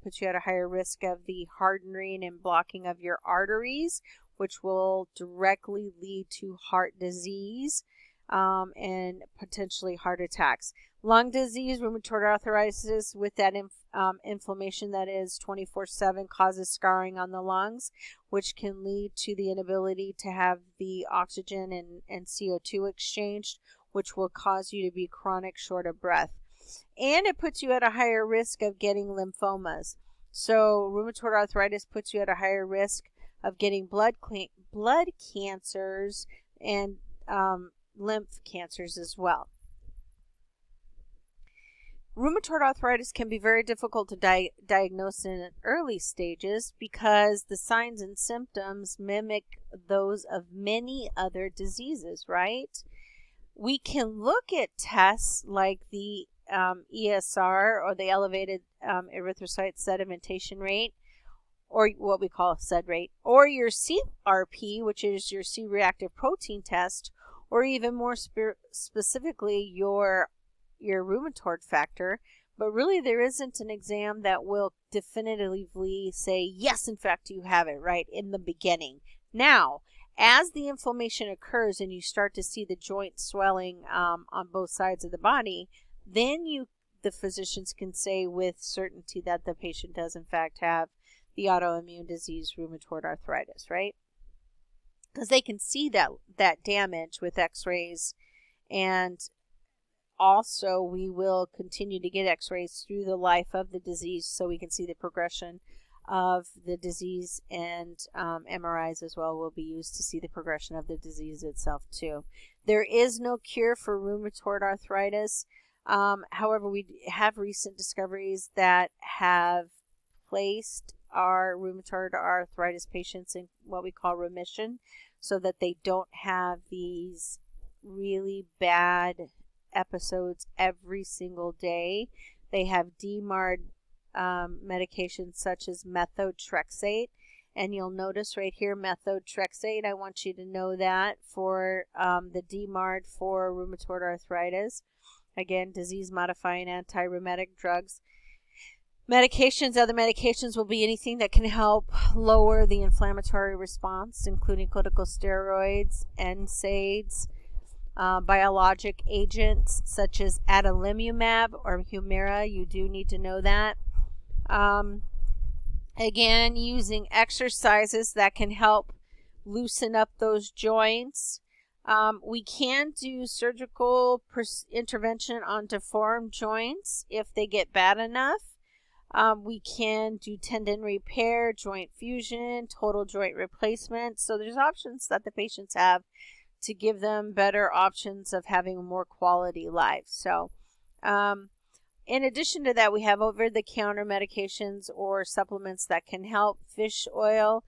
Speaker 1: puts you at a higher risk of the hardening and blocking of your arteries, which will directly lead to heart disease and potentially heart attacks. Lung disease, rheumatoid arthritis, with that inflammation that is 24/7, causes scarring on the lungs, which can lead to the inability to have the oxygen and CO2 exchanged, which will cause you to be chronic short of breath. And it puts you at a higher risk of getting lymphomas. So rheumatoid arthritis puts you at a higher risk of getting blood cancers and lymph cancers as well. Rheumatoid arthritis can be very difficult to diagnose in early stages because the signs and symptoms mimic those of many other diseases, right? We can look at tests like the ESR, or the elevated erythrocyte sedimentation rate, or what we call SED rate, or your CRP, which is your C-reactive protein test, or even more specifically your rheumatoid factor. But really there isn't an exam that will definitively say, yes, in fact, you have it, right, in the beginning. Now, as the inflammation occurs and you start to see the joint swelling on both sides of the body, then the physicians can say with certainty that the patient does in fact have the autoimmune disease rheumatoid arthritis, right? Because they can see that damage with x-rays And also, we will continue to get x-rays through the life of the disease so we can see the progression of the disease, and MRIs as well will be used to see the progression of the disease itself too. There is no cure for rheumatoid arthritis. However, we have recent discoveries that have placed our rheumatoid arthritis patients in what we call remission, so that they don't have these really bad episodes every single day. They have DMARD medications such as methotrexate, and you'll notice right here methotrexate. I want you to know that for the DMARD for rheumatoid arthritis. Again, disease modifying anti-rheumatic drugs. Medications, other medications will be anything that can help lower the inflammatory response, including corticosteroids, NSAIDs, biologic agents such as adalimumab or Humira. You do need to know that. Again, using exercises that can help loosen up those joints. We can do surgical intervention on deformed joints if they get bad enough. We can do tendon repair, joint fusion, total joint replacement. So there's options that the patients have to give them better options of having a more quality life. So in addition to that, we have over-the-counter medications or supplements that can help. Fish oil.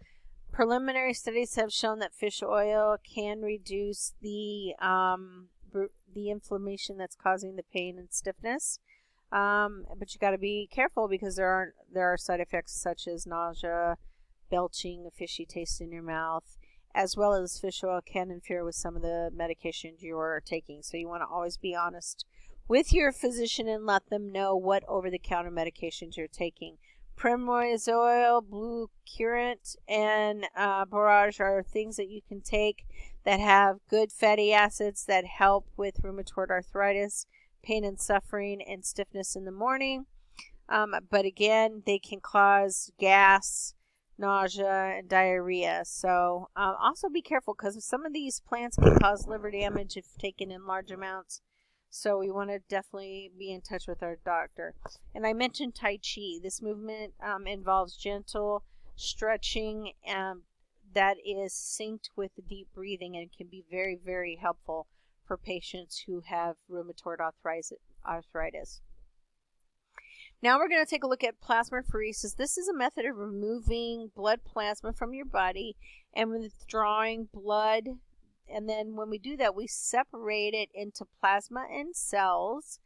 Speaker 1: Preliminary studies have shown that fish oil can reduce the inflammation that's causing the pain and stiffness. But you got to be careful because there are side effects such as nausea, belching, a fishy taste in your mouth, as well as fish oil can interfere with some of the medications you are taking. So you want to always be honest with your physician and let them know what over-the-counter medications you're taking. Primrose oil, blue currant, and borage are things that you can take that have good fatty acids that help with rheumatoid arthritis, pain and suffering, and stiffness in the morning. But again, they can cause gas, nausea, and diarrhea. So also be careful because some of these plants can cause liver damage if taken in large amounts. So we want to definitely be in touch with our doctor. And I mentioned Tai Chi. This movement involves gentle stretching that is synced with deep breathing and can be very, very helpful for patients who have rheumatoid arthritis. Now we're going to take a look at plasmapheresis. This is a method of removing blood plasma from your body and withdrawing blood. And then when we do that, we separate it into plasma and cells.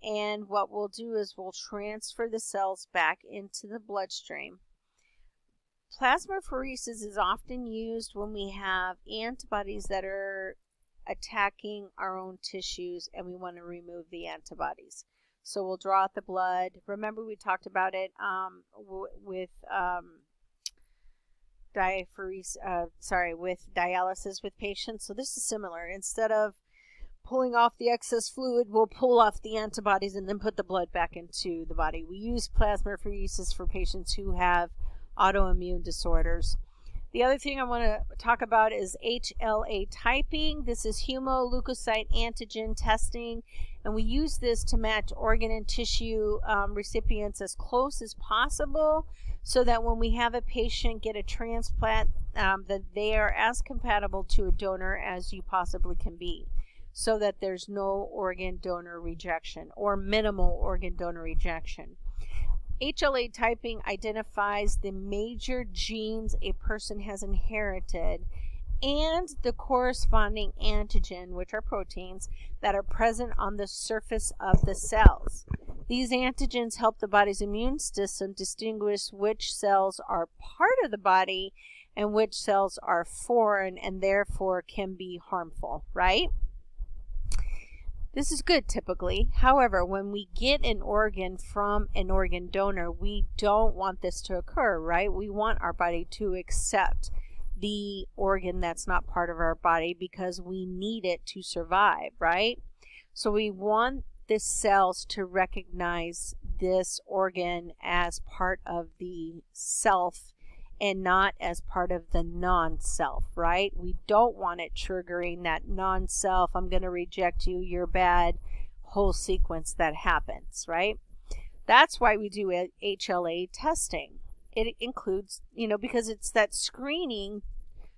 Speaker 1: And what we'll do is we'll transfer the cells back into the bloodstream. Plasmapheresis is often used when we have antibodies that are attacking our own tissues and we want to remove the antibodies. So we'll draw out the blood. Remember we talked about it with dialysis with patients. So this is similar. Instead of pulling off the excess fluid, we'll pull off the antibodies and then put the blood back into the body. We use plasmapheresis for patients who have autoimmune disorders. The other thing I want to talk about is HLA typing. This is hemoleukocyte antigen testing, and we use this to match organ and tissue recipients as close as possible so that when we have a patient get a transplant, that they are as compatible to a donor as you possibly can be, so that there's no organ donor rejection or minimal organ donor rejection. HLA typing identifies the major genes a person has inherited and the corresponding antigen, which are proteins, that are present on the surface of the cells. These antigens help the body's immune system distinguish which cells are part of the body and which cells are foreign and therefore can be harmful, right? This is good typically. However, when we get an organ from an organ donor, we don't want this to occur, right? We want our body to accept the organ that's not part of our body because we need it to survive, right? So we want the cells to recognize this organ as part of the self and not as part of the non-self, right? We don't want it triggering that non-self, I'm going to reject you, you're bad, whole sequence that happens, right? That's why we do HLA testing. It includes, because it's that screening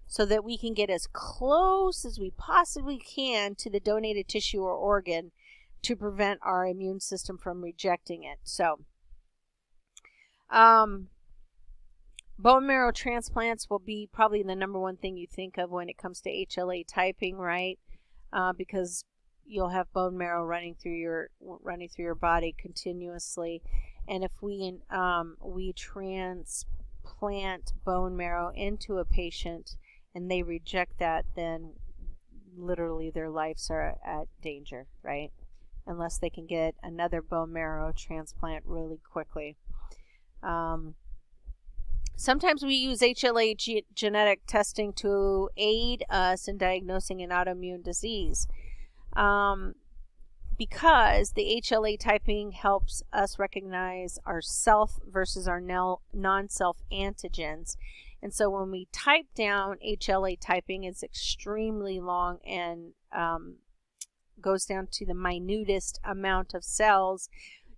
Speaker 1: so that we can get as close as we possibly can to the donated tissue or organ to prevent our immune system from rejecting it. So, bone marrow transplants will be probably the number one thing you think of when it comes to HLA typing, right? Because you'll have bone marrow running through your body continuously, and if we transplant bone marrow into a patient and they reject that, then literally their lives are at danger, right? Unless they can get another bone marrow transplant really quickly. Sometimes we use HLA genetic testing to aid us in diagnosing an autoimmune disease. Because the HLA typing helps us recognize our self versus our non-self antigens. And so when we type down HLA typing, it's extremely long and goes down to the minutest amount of cells.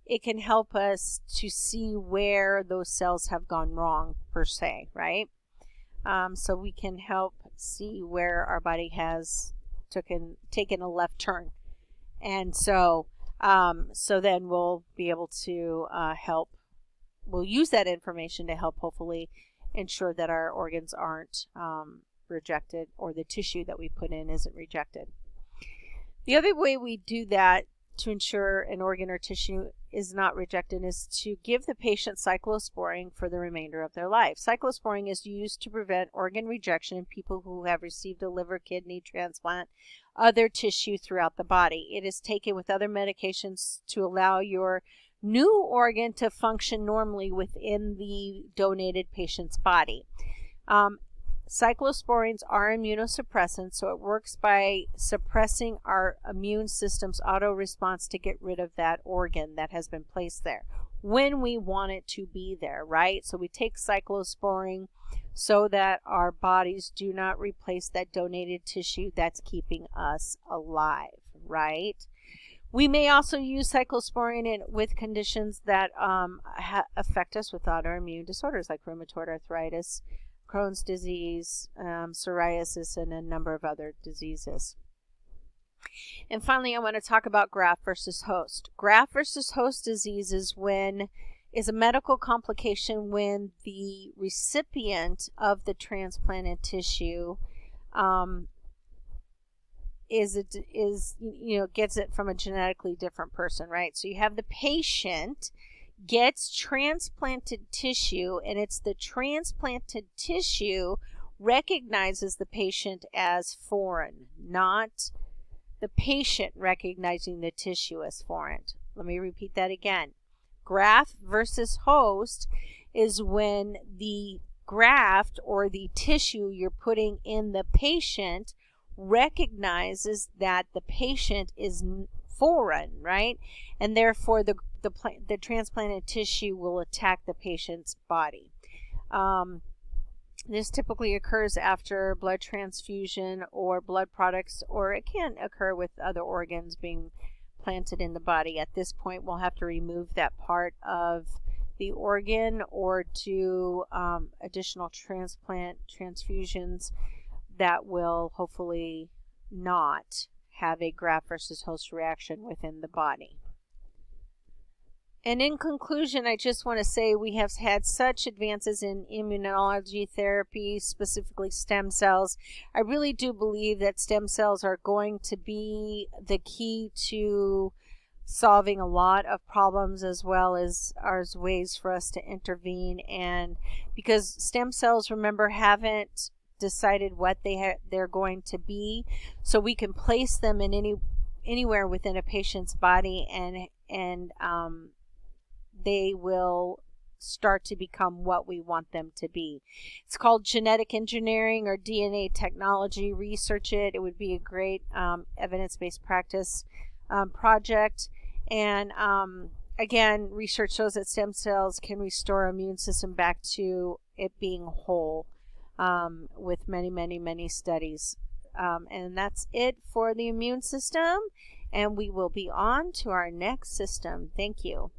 Speaker 1: It can help us to see where those cells have gone wrong, per se, right? So we can help see where our body has taken a left turn. And so then we'll be able to we'll use that information to help hopefully ensure that our organs aren't rejected, or the tissue that we put in isn't rejected. The other way we do that to ensure an organ or tissue is not rejected is to give the patient cyclosporine for the remainder of their life. Cyclosporine is used to prevent organ rejection in people who have received a liver, kidney transplant, other tissue throughout the body. It is taken with other medications to allow your new organ to function normally within the donated patient's body. Cyclosporines are immunosuppressants, so it works by suppressing our immune system's auto response to get rid of that organ that has been placed there when we want it to be there, right? So we take cyclosporine so that our bodies do not replace that donated tissue that's keeping us alive, right? We may also use cyclosporine with conditions that affect us with autoimmune disorders like rheumatoid arthritis, Crohn's disease, psoriasis, and a number of other diseases. And finally, I want to talk about graft versus host. Graft versus host disease is a medical complication when the recipient of the transplanted tissue gets it from a genetically different person, right? So you have the patient gets transplanted tissue, and it's the transplanted tissue recognizes the patient as foreign, not the patient recognizing the tissue as foreign. Let me repeat that again. Graft versus host is when the graft or the tissue you're putting in the patient recognizes that the patient is foreign, right? And therefore the transplanted tissue will attack the patient's body. This typically occurs after blood transfusion or blood products, or it can occur with other organs being planted in the body. At this point, we'll have to remove that part of the organ or do additional transplant transfusions that will hopefully not have a graft versus host reaction within the body. And in conclusion, I just want to say we have had such advances in immunology therapy, specifically stem cells. I really do believe that stem cells are going to be the key to solving a lot of problems, as well as ways for us to intervene. And because stem cells, remember, haven't decided what they're going to be, so we can place them in anywhere within a patient's body, and they will start to become what we want them to be. It's called genetic engineering or DNA technology. Research it. It would be a great evidence-based practice project. And again, research shows that stem cells can restore our immune system back to it being whole, with many, many, many studies. And that's it for the immune system. And we will be on to our next system. Thank you.